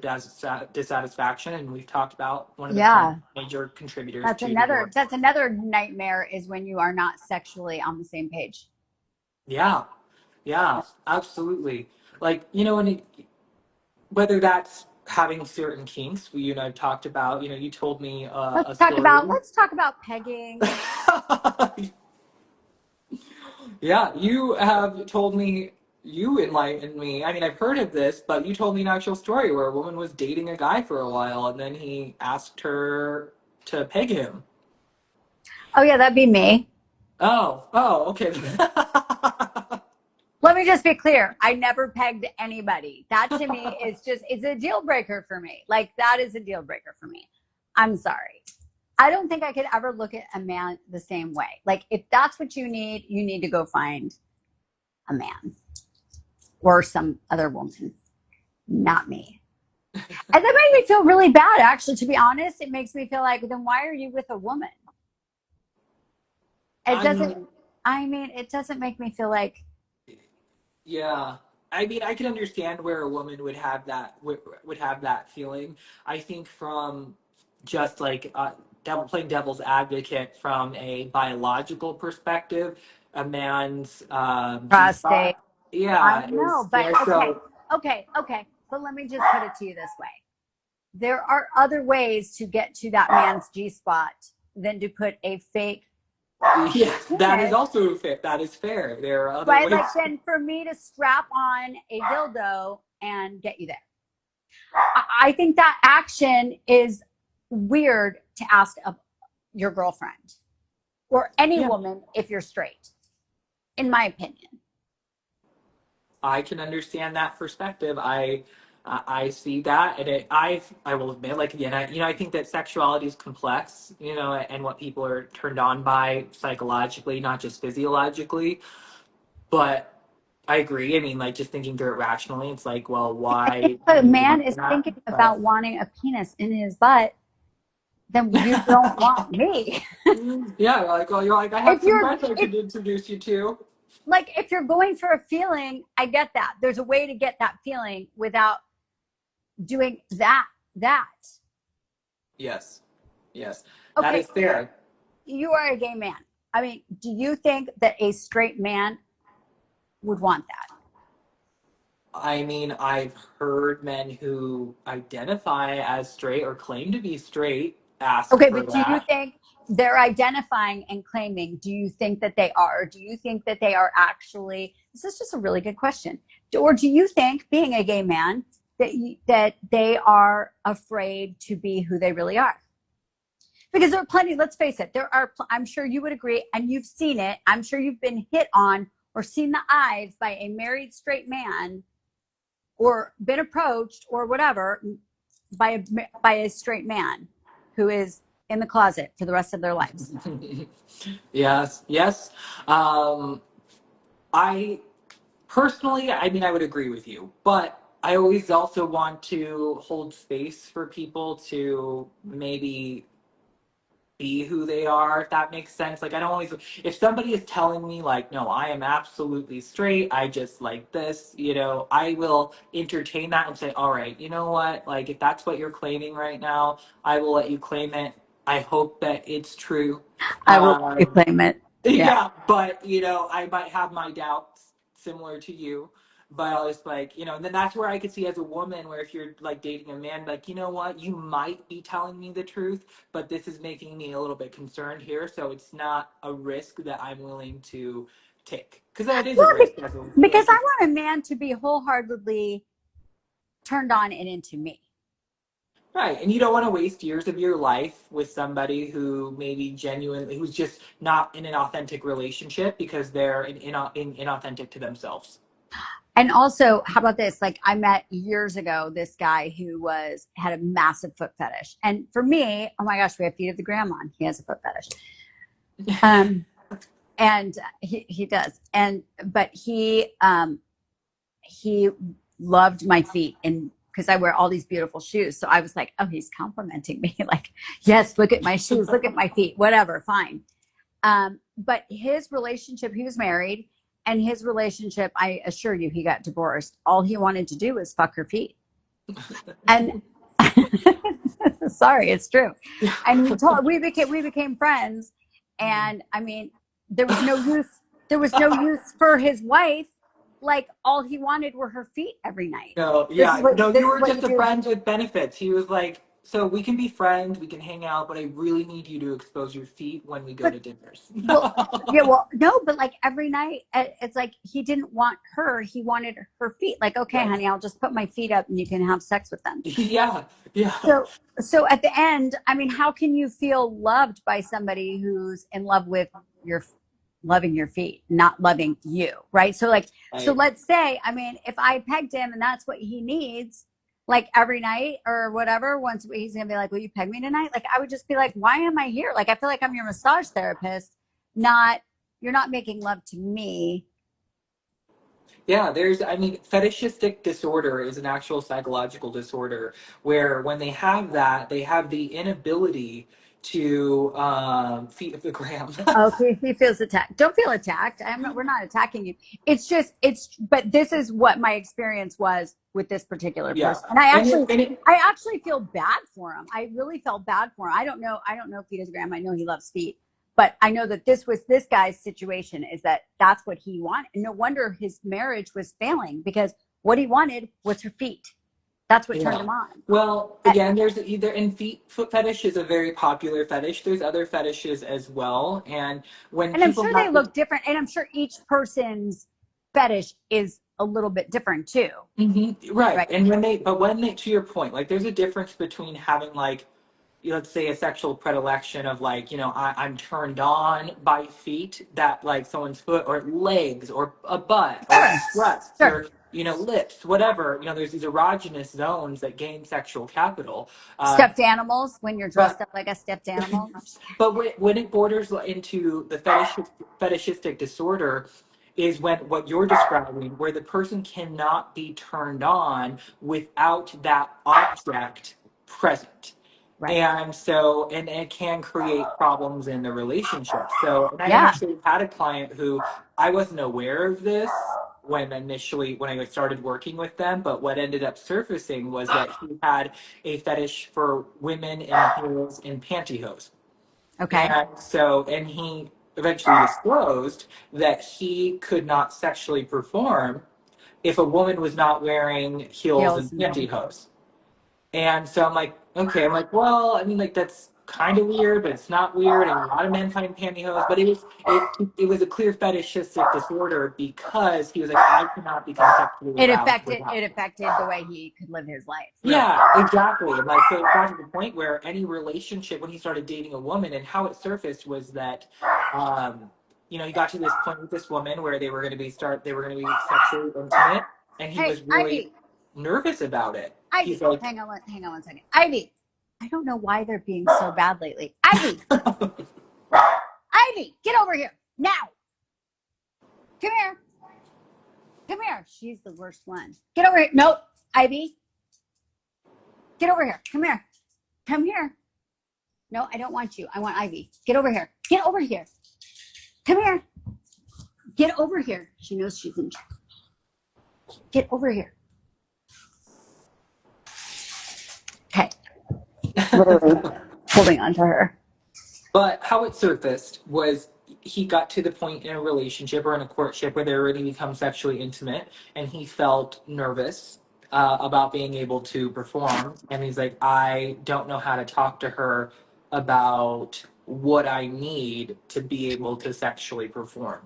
dissatisfaction, and we've talked about one of Yeah. the major contributors That's to another divorce. that's another nightmare, is when you are not sexually on the same page. Yeah, yeah, absolutely. Like whether that's having certain kinks, we talked about. You told me a story. Let's talk about pegging. Yeah, you have told me, you enlightened me. I mean, I've heard of this, but you told me an actual story where a woman was dating a guy for a while and then he asked her to peg him. Oh yeah, that'd be me. Oh, okay. Let me just be clear. I never pegged anybody. That to me is a deal breaker for me. Like, that is a deal breaker for me. I'm sorry. I don't think I could ever look at a man the same way. Like, if that's what you need to go find a man or some other woman, not me. And that made me feel really bad, actually, to be honest. It makes me feel like, then why are you with a woman? It I doesn't, mean, it doesn't make me feel like, yeah. I mean, I can understand where a woman would have that feeling. I think from just like playing devil's advocate from a biological perspective, a man's G prostate. spot, I yeah, know, is but there. okay, So okay. But let me just put it to you this way. There are other ways to get to that man's G spot than to put a fake yes, that is penis, also fair. That is fair. There are other right? ways. Like, then for me to strap on a dildo and get you there. I think that action is weird to ask of your girlfriend or any Yeah, woman if you're straight, in my opinion. I can understand that perspective. I see that, and I will admit, like again, I think that sexuality is complex, and what people are turned on by psychologically, not just physiologically. But I agree. I mean, like just thinking through it rationally, it's like, well, I think why if a do you man want is that? thinking But about wanting a penis in his butt, then you don't want me. yeah, like, well, you're like, I have if some you're friends I if could introduce you to. if you're going for a feeling, I get that. There's a way to get that feeling without doing that. Yes, yes, that Okay, is fair. you are a gay man. I mean, do you think that a straight man would want that? I mean, I've heard men who identify as straight or claim to be straight ask Okay, for but do you that. think they're identifying and claiming? Do you think that they are? Do you think that they are actually? This is just a really good question. Or do you think, being a gay man, that they are afraid to be who they really are? Because there are plenty, let's face it, there are, I'm sure you would agree, and you've seen it. I'm sure you've been hit on or seen the eyes by a married straight man or been approached or whatever by a straight man who is in the closet for the rest of their lives. Yes, yes. Um, I personally, I mean, I would agree with you, but I always also want to hold space for people to maybe be who they are, if that makes sense. Like, I don't always, if somebody is telling me, like, no, I am absolutely straight, I just like this, I will entertain that and say, all right, you know what? Like, if that's what you're claiming right now, I will let you claim it. I hope that it's true. I will let you Um, claim it. Yeah. yeah, but I might have my doubts similar to you. But I was like, and then that's where I could see as a woman, where if you're like dating a man, like, you know what, you might be telling me the truth, but this is making me a little bit concerned here. So it's not a risk that I'm willing to take. Because that is a Well, risk as a because I relationship. want a man to be wholeheartedly turned on and into me. Right. And you don't want to waste years of your life with somebody who maybe genuinely, who's just not in an authentic relationship because they're inauthentic to themselves. And also, how about this? Like, I met years ago this guy who had a massive foot fetish, and for me, oh my gosh, we have feet of the grandma. He has a foot fetish, um, and he does, and but he loved my feet, and because I wear all these beautiful shoes, so I was like, oh, he's complimenting me, like, yes, look at my shoes, look at my feet, whatever, fine. But his relationship, he was married, and his relationship, I assure you, he got divorced. All he wanted to do was fuck her feet. And sorry, it's true. And we became friends. And I mean, there was no use, there was no use for his wife. Like all he wanted were her feet every night. No, This is yeah. what No, this you is were what you just a do. friend with benefits. He was like, so we can be friends, we can hang out, but I really need you to expose your feet when we go But to dinners. well, yeah, well, no, but like every night, it's like he didn't want her; he wanted her feet. Like, okay, Right. honey, I'll just put my feet up and you can have sex with them. Yeah, yeah. So, so at the end, I mean, how can you feel loved by somebody who's in love with your loving your feet, not loving you, right? So, like, so Right. let's say, I mean, if I pegged him and that's what he needs, like every night or whatever, once he's gonna be like, "Will you peg me tonight?" Like, I would just be like, "Why am I here?" Like, I feel like I'm your massage therapist, not you're not making love to me. Yeah, I mean, fetishistic disorder is an actual psychological disorder where when they have that, they have the inability to feet of the gram. Oh, he feels attacked. Don't feel attacked. I'm not. We're not attacking you. It's just it's. But this is what my experience was with this particular Yeah. person, and I And actually, it, and it, I actually feel bad for him. I really felt bad for him. I don't know. I don't know if he does gram. I know he loves feet, but I know that this was this guy's situation. Is that that's what he wanted? And no wonder his marriage was failing because what he wanted was her feet. That's what turned Yeah. him on. Well, And, again, there's either and foot fetish is a very popular fetish. There's other fetishes as well, and when and I'm people sure they have the look different. And I'm sure each person's fetish is a little bit different too, right, right? and when they, to your point, like there's a difference between having like let's say a sexual predilection of like I'm turned on by feet that like someone's foot or legs or a butt or Sure, breasts sure. or lips, whatever. There's these erogenous zones that gain sexual capital. uh, Stuffed animals when you're dressed but up like a stuffed animal. No, I'm just kidding. but when it borders into the fetishistic disorder is when what you're describing, where the person cannot be turned on without that object present. Right. And so, and it can create problems in the relationship. So, and I Yeah. actually had a client who I wasn't aware of this when I started working with them, but what ended up surfacing was that he had a fetish for women in heels and pantyhose. Okay. And he eventually disclosed that he could not sexually perform if a woman was not wearing heels and Heels and panties. pantyhose. And so I'm like, okay, I'm like, well, I mean, like that's kind of weird, but it's not weird. And a lot of men find pantyhose, but it was a clear fetishistic disorder because he was like, I cannot become sexually aroused It without this. affected the way he could live his life. Really. Yeah, exactly. And like, so it got to the point where any relationship, when he started dating a woman, and how it surfaced was that, um, he got to this point with this woman where they were going to be sexually intimate, and he Hey, was really Ivy, nervous about it. He's Ivy, like, hang on one second. Ivy, I don't know why they're being so bad lately. Ivy, Ivy, get over here now. Come here. Come here. She's the worst one. Get over here. Nope. Ivy, get over here. Come here. Come here. No, I don't want you. I want Ivy. Get over here. Get over here. Come here. Get over here. She knows she's in trouble. Get over here. Okay. Literally holding on to her. But how it surfaced was he got to the point in a relationship or in a courtship where they already become sexually intimate, and he felt nervous about being able to perform. And he's like, I don't know how to talk to her about what I need to be able to sexually perform.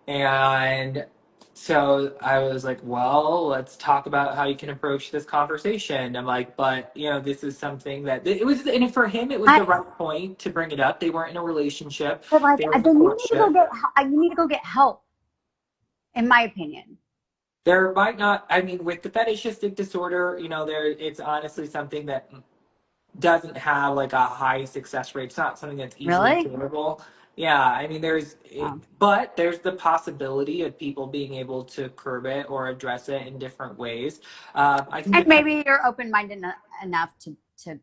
And so I was like, well, let's talk about how you can approach this conversation. I'm like, but this is something that it was, and for him, it was the right point to bring it up. They weren't in a relationship. But like, They were in a then you need to go courtship. get. You need to go get help. In my opinion. There might not, I mean, with the fetishistic disorder, it's honestly something that doesn't have like a high success rate. It's not something that's easily Really? curable. Yeah, I mean, Um, but there's the possibility of people being able to curb it or address it in different ways. I think and depend. maybe you're open-minded enough to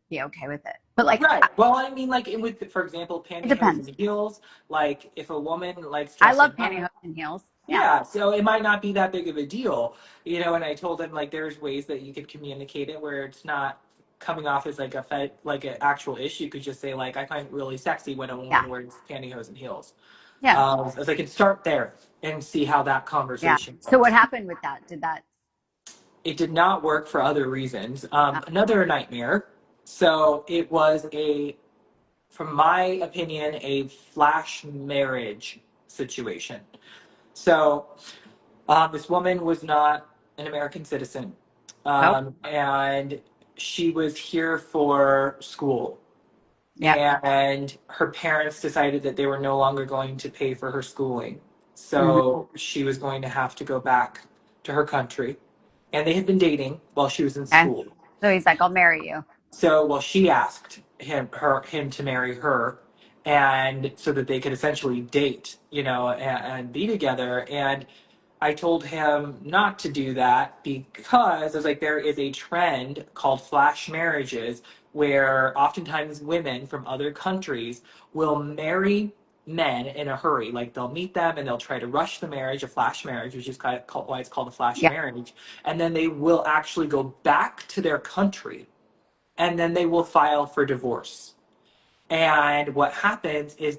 be okay with it. But like, Right. Well, I mean, like with, for example, it pantyhose depends. and heels. Like, if a woman likes I dressing love up, pantyhose and heels. Yeah. yeah, so it might not be that big of a deal, And I told him like there's ways that you could communicate it where it's not coming off as like like an actual issue. You could just say like I find it really sexy when a Yeah. woman wears pantyhose and heels. Yeah. As I can start there and see how that Yeah. conversation So what goes. happened with that? Did that? It did not work for other reasons. Uh, Another nightmare. So it was from my opinion, a flash marriage situation. So this woman was not an American citizen, nope. and she was here for school. Yep. And her parents decided that they were no longer going to pay for her schooling. Mm-hmm. So she was going to have to go back to her country. And they had been dating while she was in Okay. school. So he's like, I'll marry you. So, well, she asked him to marry her, and so that they could essentially date, and be together. And I told him not to do that because I was like, there is a trend called flash marriages where oftentimes women from other countries will marry men in a hurry. Like they'll meet them and they'll try to rush the marriage, a flash marriage, which is why it's called a flash Yeah. marriage. And then they will actually go back to their country and then they will file for divorce. And what happens is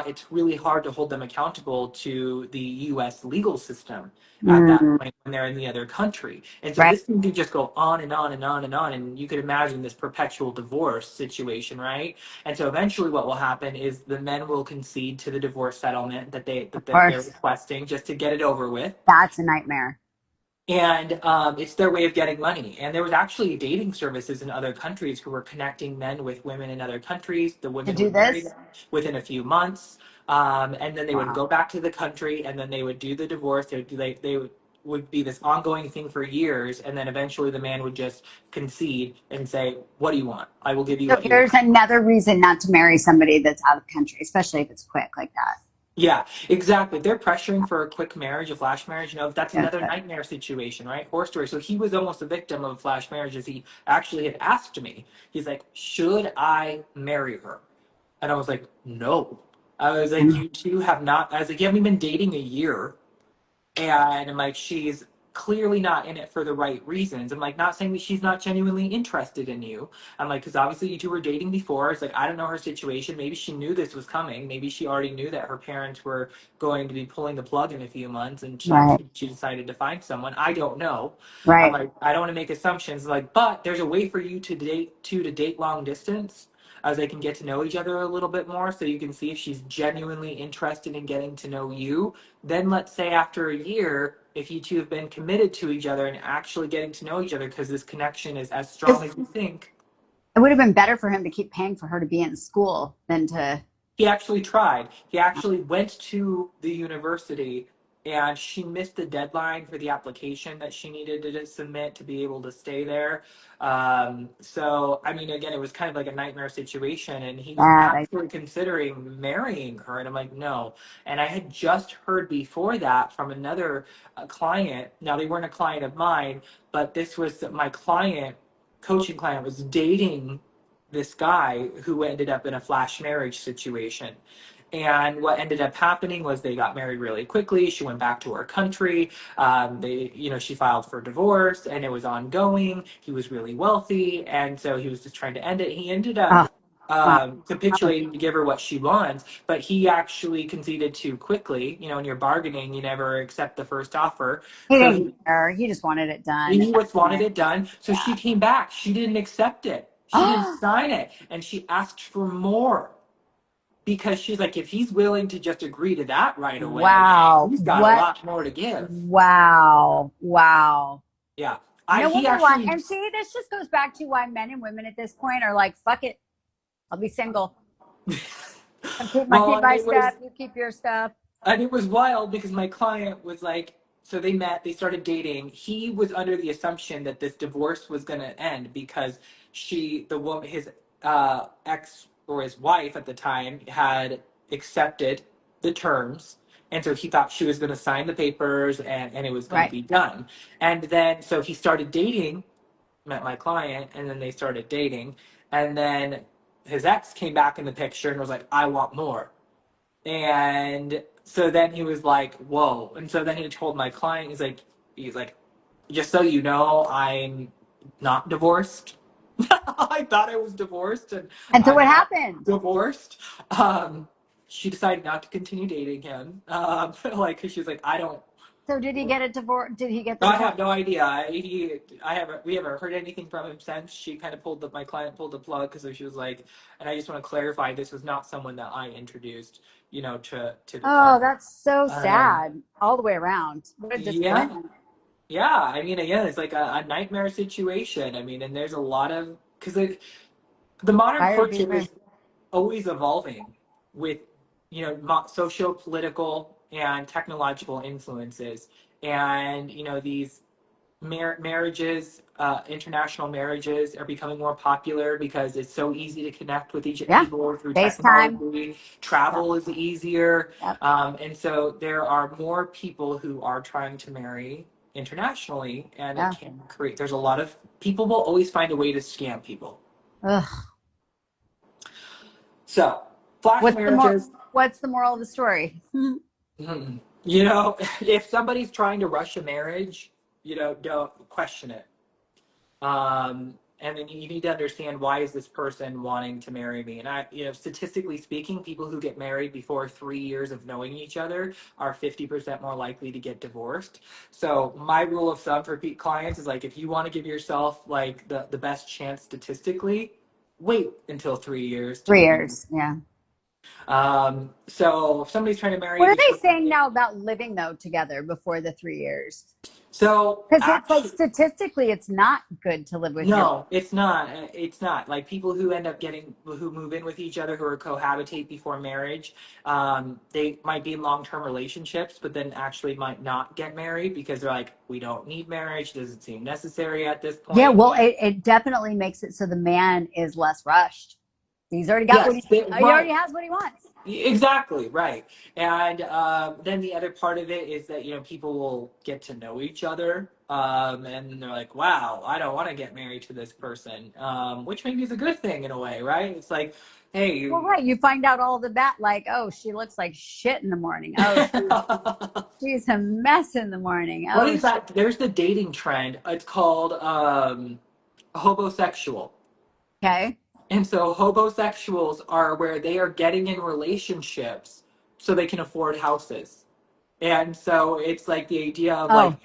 it's really hard to hold them accountable to the US legal system at that Mm, point when they're in the other country. And so right. this thing could just go on and on and on and on. And you could imagine this perpetual divorce situation, right? And so eventually what will happen is the men will concede to the divorce settlement Of that they're course. requesting just to get it over with. That's a nightmare. And it's their way of getting money. And there was actually dating services in other countries who were connecting men with women in other countries. The To women do would marry this? them within a few months, and then they would Wow. go back to the country, and then they would do the divorce. Would be this ongoing thing for years, and then eventually the man would just concede and say, "What do you want? I will give you So what you here's want." another reason not to marry somebody that's out of country, especially if it's quick like that. Yeah, exactly. If they're pressuring for a quick marriage, a flash marriage, that's Yeah. another nightmare situation, right? Horror story. So he was almost a victim of a flash marriage as he actually had asked me. He's like, should I marry her? And I was like, no. I was like, you two have not, I was like, you haven't even been dating a year. And I'm like, she's clearly not in it for the right reasons. I'm like, not saying that she's not genuinely interested in you. I'm like, because obviously you two were dating before. It's like, I don't know her situation. Maybe she knew this was coming. Maybe she already knew that her parents were going to be pulling the plug in a few months, and so Right. she decided to find someone. I don't know. I'm Right. like, I don't want to make assumptions. Like, but there's a way for you to date long distance, as they can get to know each other a little bit more, so you can see if she's genuinely interested in getting to know you. Then let's say after a year, if you two have been committed to each other and actually getting to know each other, because this connection is as strong Because as you think. it would have been better for him to keep paying for her to be in school than to. He actually tried. He actually went to the university, and she missed the deadline for the application that she needed to submit to be able to stay there. So, I mean, again, it was kind of like a nightmare situation, and he was Bad. actually considering marrying her. And I'm like, no. And I had just heard before that from another client. Now, they weren't a client of mine, but this was my client, coaching client, was dating this guy who ended up in a flash marriage situation. And what ended up happening was they got married really quickly. She went back to her country. She filed for divorce, and it was ongoing. He was really wealthy, and so he was just trying to end it. He ended up Oh, wow. capitulating to give her what she wants, but he actually conceded too quickly. You know, when you're bargaining, you never accept the first offer. He So didn't care. He just wanted it done he at that just wanted point. it done. So Yeah. she came back. She didn't accept it. She didn't sign it. And she asked for more, because she's like, if he's willing to just agree to that right away, Wow. he's got a What? lot more to give. Wow. Wow. Yeah. No He wonder why. actually, And see, this just goes back to why men and women at this point are like, fuck it. I'll be single. well, Keep my stuff. You keep your stuff. and it was wild because my client was like, so they met, they started dating. He was under the assumption that this divorce was going to end because the woman, his ex or his wife at the time, had accepted the terms. And so he thought she was going to sign the papers, and it was going to Right. be done. And then, so he started dating, met my client, and then they started dating. And then his ex came back in the picture and was like, I want more. And so then he was like, whoa. And so then he told my client, he's like, just so you know, I'm not divorced. I thought I was divorced, and And so I'm what not happened? divorced. She decided not to continue dating him. Like, cause she was like, I don't, So did he get a divorce? Did he get the I divorce? have no idea. We haven't heard anything from him since. She kind of my client pulled the plug because she was like, and I just want to clarify, this was not someone that I introduced, to the Oh, client. that's so Um, sad all the way around. What a yeah, disappointment. yeah. I mean, again, it's like a nightmare situation. I mean, and there's a lot of, because the modern Buyer culture beware. is always evolving with, socio-political and technological influences, and these marriages, international marriages are becoming more popular because it's so easy to connect with each Yeah. people through FaceTime. technology. Yeah. Travel is easier, Yep. and so there are more people who are trying to marry internationally, and it Yeah. can create. There's a lot of people will always find a way to scam people. Ugh. So flash marriages. What's the moral of the story? mm, if somebody's trying to rush a marriage, don't question it. And then you need to understand, why is this person wanting to marry me? And statistically speaking, people who get married before 3 years of knowing each other are 50% more likely to get divorced. So my rule of thumb for clients is like, if you want to give yourself like the best chance statistically, wait until 3 years to Three get married. years. Yeah. So if somebody's trying to marry What you are they before, saying now about living though together before the 3 years? so Because it's like actually, statistically, it's not good to live with your. no, it's not. It's not. Like, people who end up who move in with each other, who are cohabitate before marriage, they might be in long-term relationships, but then actually might not get married because they're like, we don't need marriage. Doesn't seem necessary at this Yeah, point. well, it definitely makes it so the man is less rushed. He's already got what Yes, he right. already has what he wants. Exactly, right. And then the other part of it is that, people will get to know each other. and they're like, wow, I don't want to get married to this person, which maybe is a good thing in a way, right? It's like, hey, Well, you. right. You find out all the bad, like, oh, she looks like shit in the morning. Oh, she's a mess in the morning. What Oh, is that? There's the dating trend. It's called hobosexual. okay. And so hobosexuals are where they are getting in relationships so they can afford houses. And so it's like the idea of like, Oh,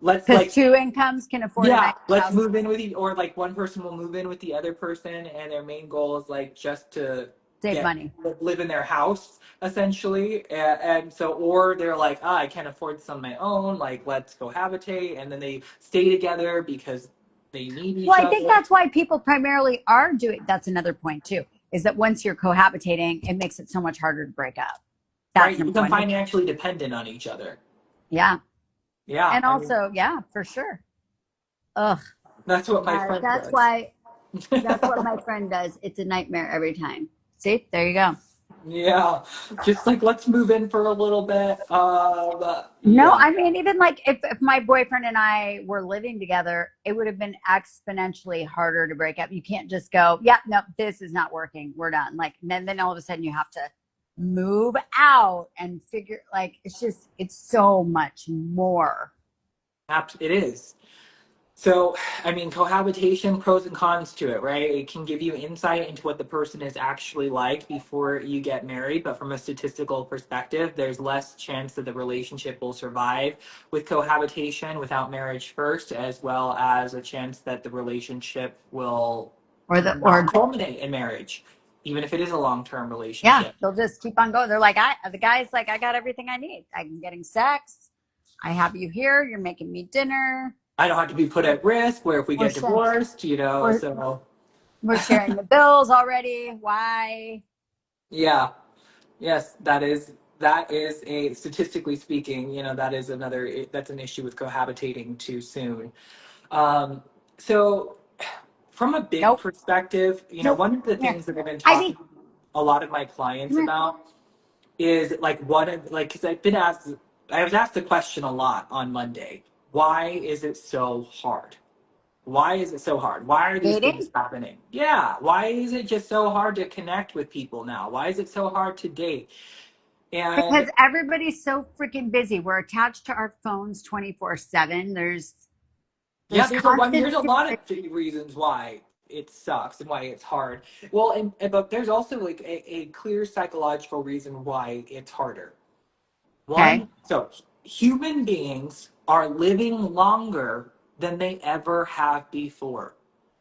let's because like, two incomes can afford a yeah, nice let's house. move in with you, or like one person will move in with the other person, and their main goal is like just to Save get money. live in their house essentially. And so, or they're like, ah, I can't afford this on my own. Like, let's cohabitate, and then they stay together because they need Well, each I think other. that's why people primarily are doing. That's another point too. Is that once you're cohabitating, it makes it so much harder to break up. Right? That's You number become one. financially dependent on each other. Yeah, Yeah, and I mean, also, yeah, for sure. Ugh. that's what my friend That's does. why. That's what my friend does. It's a nightmare every time. See, there you go. Yeah, just like let's move in for a little bit. No, Yeah. I mean, even like if my boyfriend and I were living together, it would have been exponentially harder to break up. You can't just go, yeah, no, this is not working. We're done. Like, and then all of a sudden you have to move out and figure, like, it's so much more. It is. So, I mean, cohabitation, pros and cons to it, right? It can give you insight into what the person is actually like before you get married, but from a statistical perspective, there's less chance that the relationship will survive with cohabitation without marriage first, as well as a chance that the relationship will Or not culminate in marriage, even if it is a long-term yeah, relationship. they'll just keep on going. They're like, the guy's like, I got everything I need. I'm getting sex. I have you here. You're making me dinner. I don't have to be put at risk where if we We're, get sh- divorced, you know, we're, so we're sharing the bills already. Why? yeah. Yes, that is a statistically speaking, you know, that is another that's an issue with cohabitating too soon. Um, so from a big Nope. perspective, you know, Nope. one of the Come here. things that I've been Ivy, talking to a lot of my clients come here. about is like what like because I was asked the question a lot on Monday. Why is it so hard? Why is it so hard? Why are these things Dating? happening? Yeah, why is it just so hard to connect with people now? Why is it so hard to date? Because And everybody's so freaking busy. We're attached to our phones 24/7. yeah, There's constant there's a lot stimulation. of reasons why it sucks and why it's hard. Well, but there's also like a clear psychological reason why it's harder. Okay. One, so human beings are living longer than they ever have before,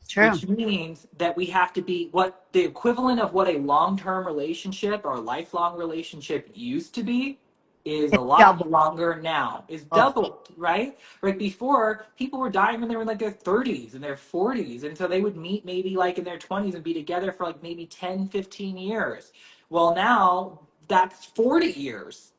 True. which means that we have to be what the equivalent of what a long-term relationship or lifelong relationship used to be is a It's lot double. longer now, is Oh, doubled, right? Right before, people were dying when they were in like their 30s and their 40s, and so they would meet maybe like in their 20s and be together for like maybe 10, 15 years. Well, now that's 40 years.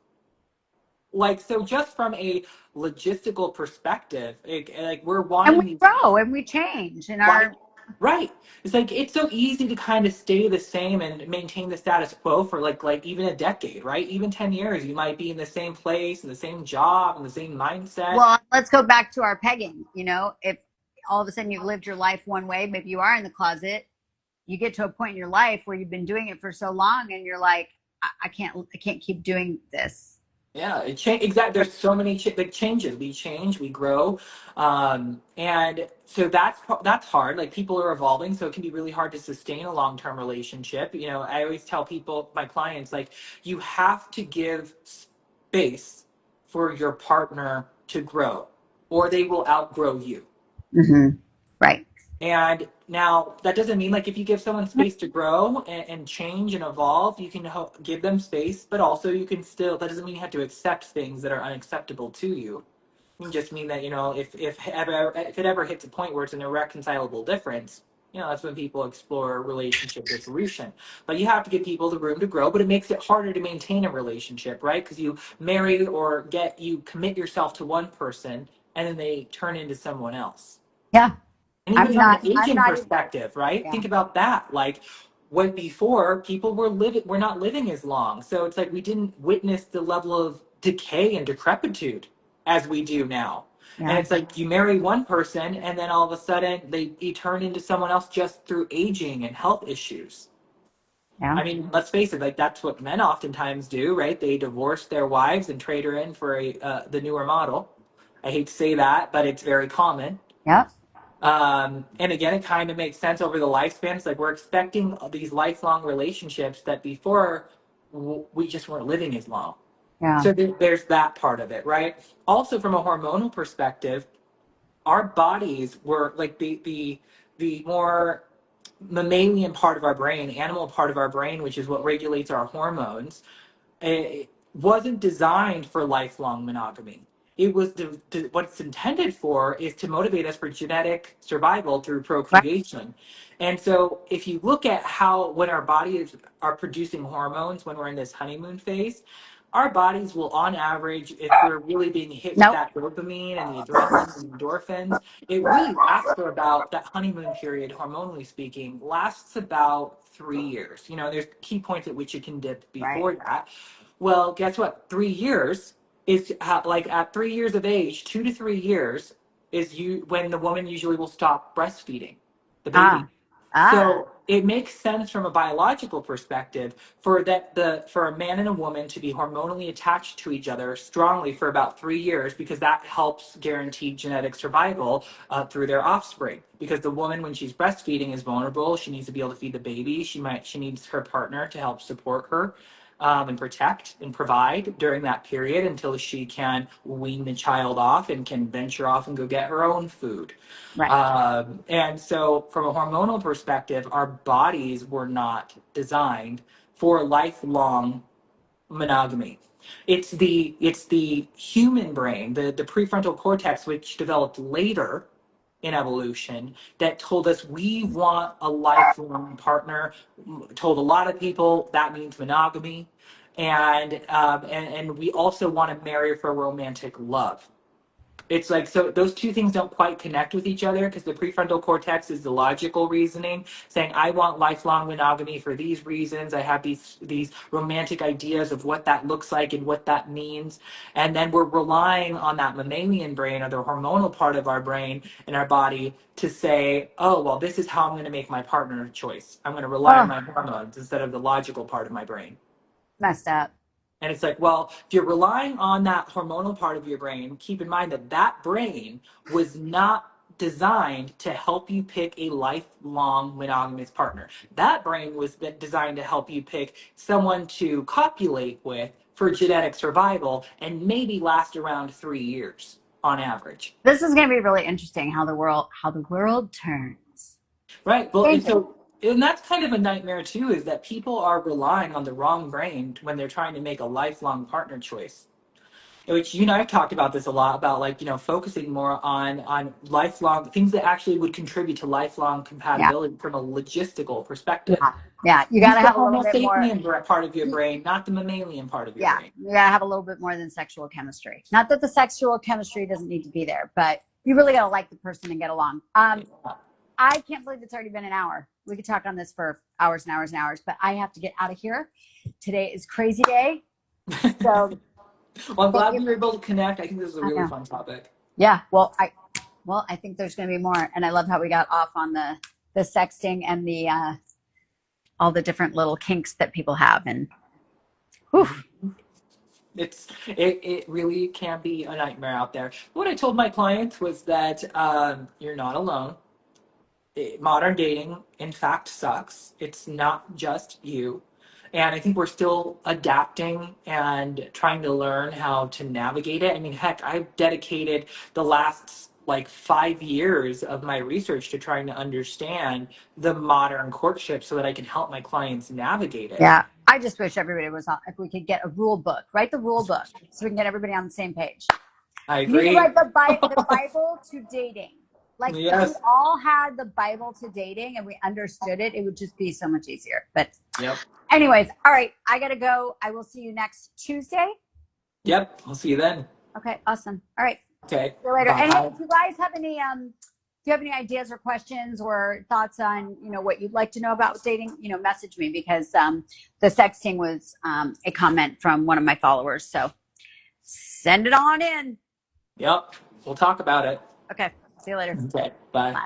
Like, so just from a logistical perspective, like we're and we wanting these. grow and we change in Why? our Right. It's like it's so easy to kind of stay the same and maintain the status quo for like even a decade, right? Even 10 years, you might be in the same place, in the same job, in the same mindset. well, let's go back to our pegging. If all of a sudden you've lived your life one way, maybe you are in the closet, you get to a point in your life where you've been doing it for so long and you're like, I can't keep doing this. Yeah, it change exactly. There's so many like changes. We change, we grow, and so that's hard. Like people are evolving, so it can be really hard to sustain a long-term relationship. You know, I always tell people, my clients, like you have to give space for your partner to grow, or they will outgrow you. Mm-hmm. Right. And now that doesn't mean like if you give someone space to grow and change and evolve, you can give them space, but also you can still, that doesn't mean you have to accept things that are unacceptable to you. It can just mean that, you know, if it ever hits a point where it's an irreconcilable difference, you know, that's when people explore relationship dissolution. But you have to give people the room to grow, but it makes it harder to maintain a relationship, right? Because you marry or you commit yourself to one person and then they turn into someone else. Yeah. And even I'm from an not, I'm aging not even, perspective, right? yeah. Think about that. Like when before people were not living as long. So it's like we didn't witness the level of decay and decrepitude as we do now. And Yeah. it's like you marry one person and then all of a sudden you turn into someone else just through aging and health issues. Yeah. I mean, let's face it, like that's what men oftentimes do, right? They divorce their wives and trade her in for the newer model. I hate to say that, but it's very common. Yeah. And again, it kind of makes sense over the lifespan. It's like we're expecting these lifelong relationships that before we just weren't living as long. Yeah. So there's that part of it, right? Also, from a hormonal perspective, our bodies were like the more mammalian part of our brain, animal part of our brain, which is what regulates our hormones, it wasn't designed for lifelong monogamy. It was what it's intended for is to motivate us for genetic survival through Right. procreation. And so, if you look at how when our bodies are producing hormones when we're in this honeymoon phase, our bodies will, on average, if we're really being hit with Nope. that dopamine and the adrenaline and endorphins, it really lasts for about that honeymoon period, hormonally speaking, lasts about 3 years. You know, there's key points at which it can dip Right. before that. Well, guess what? 3 years is like at 3 years of age, 2 to 3 years is you when the woman usually will stop breastfeeding the Ah. baby. Ah. So it makes sense from a biological perspective for a man and a woman to be hormonally attached to each other strongly for about 3 years because that helps guarantee genetic survival through their offspring. Because the woman, when she's breastfeeding, is vulnerable. She needs to be able to feed the baby. She needs her partner to help support her. And protect and provide during that period until she can wean the child off and can venture off and go get her own food. Right. And so, from a hormonal perspective, our bodies were not designed for lifelong monogamy. It's the human brain, the prefrontal cortex, which developed later in evolution, that told us we want a lifelong partner. Told a lot of people that means monogamy, and we also want to marry for romantic love. It's like so those two things don't quite connect with each other because the prefrontal cortex is the logical reasoning, saying I want lifelong monogamy for these reasons. I have these romantic ideas of what that looks like and what that means, and then we're relying on that mammalian brain or the hormonal part of our brain and our body to say, oh well, this is how I'm going to make my partner choice. I'm going to rely on Oh, my hormones instead of the logical part of my brain. messed up. And it's like, well, if you're relying on that hormonal part of your brain, keep in mind that that brain was not designed to help you pick a lifelong monogamous partner. That brain was designed to help you pick someone to copulate with for genetic survival and maybe last around 3 years on average. This is going to be really interesting how the world turns. Right. Well, and Thank you. so and that's kind of a nightmare too, is that people are relying on the wrong brain when they're trying to make a lifelong partner choice. Which you and I've talked about this a lot about, like, focusing more on lifelong things that actually would contribute to lifelong Yeah. compatibility from a logistical perspective. Yeah. Yeah. You got Use to the have a little Homo bit more. sapien part of your brain, not the mammalian part of your Yeah. brain. You got to have a little bit more than sexual chemistry. Not that the sexual chemistry doesn't need to be there, but you really got to like the person and get along. I can't believe it's already been an hour. We could talk on this for hours and hours and hours, but I have to get out of here. Today is crazy day. So Well, I'm thank glad you. we were able to connect. I think this is a I really know. fun topic. Yeah. Well, I think there's going to be more. And I love how we got off on the sexting and the all the different little kinks that people have. And whew, It really can be a nightmare out there. What I told my clients was that you're not alone. Modern dating, in fact, sucks. It's not just you. And I think we're still adapting and trying to learn how to navigate it. I mean, heck, I've dedicated the last like 5 years of my research to trying to understand the modern courtship so that I can help my clients navigate it. yeah. I just wish everybody was on. If we could get a rule book, write the rule book so we can get everybody on the same page. I You need to agree. write the Bible to dating. Like if we Yes. all had the Bible to dating and we understood it, it would just be so much easier. But Yep. anyways, all right, I gotta go. I will see you next Tuesday. Yep. I'll see you then. Okay, awesome. All right, Okay. see you later. And hey, Bye. if you guys have any if you have any ideas or questions or thoughts on what you'd like to know about dating, message me because the sexting was a comment from one of my followers. So send it on in. Yep. We'll talk about it. Okay. See you later. Okay. Bye. Bye.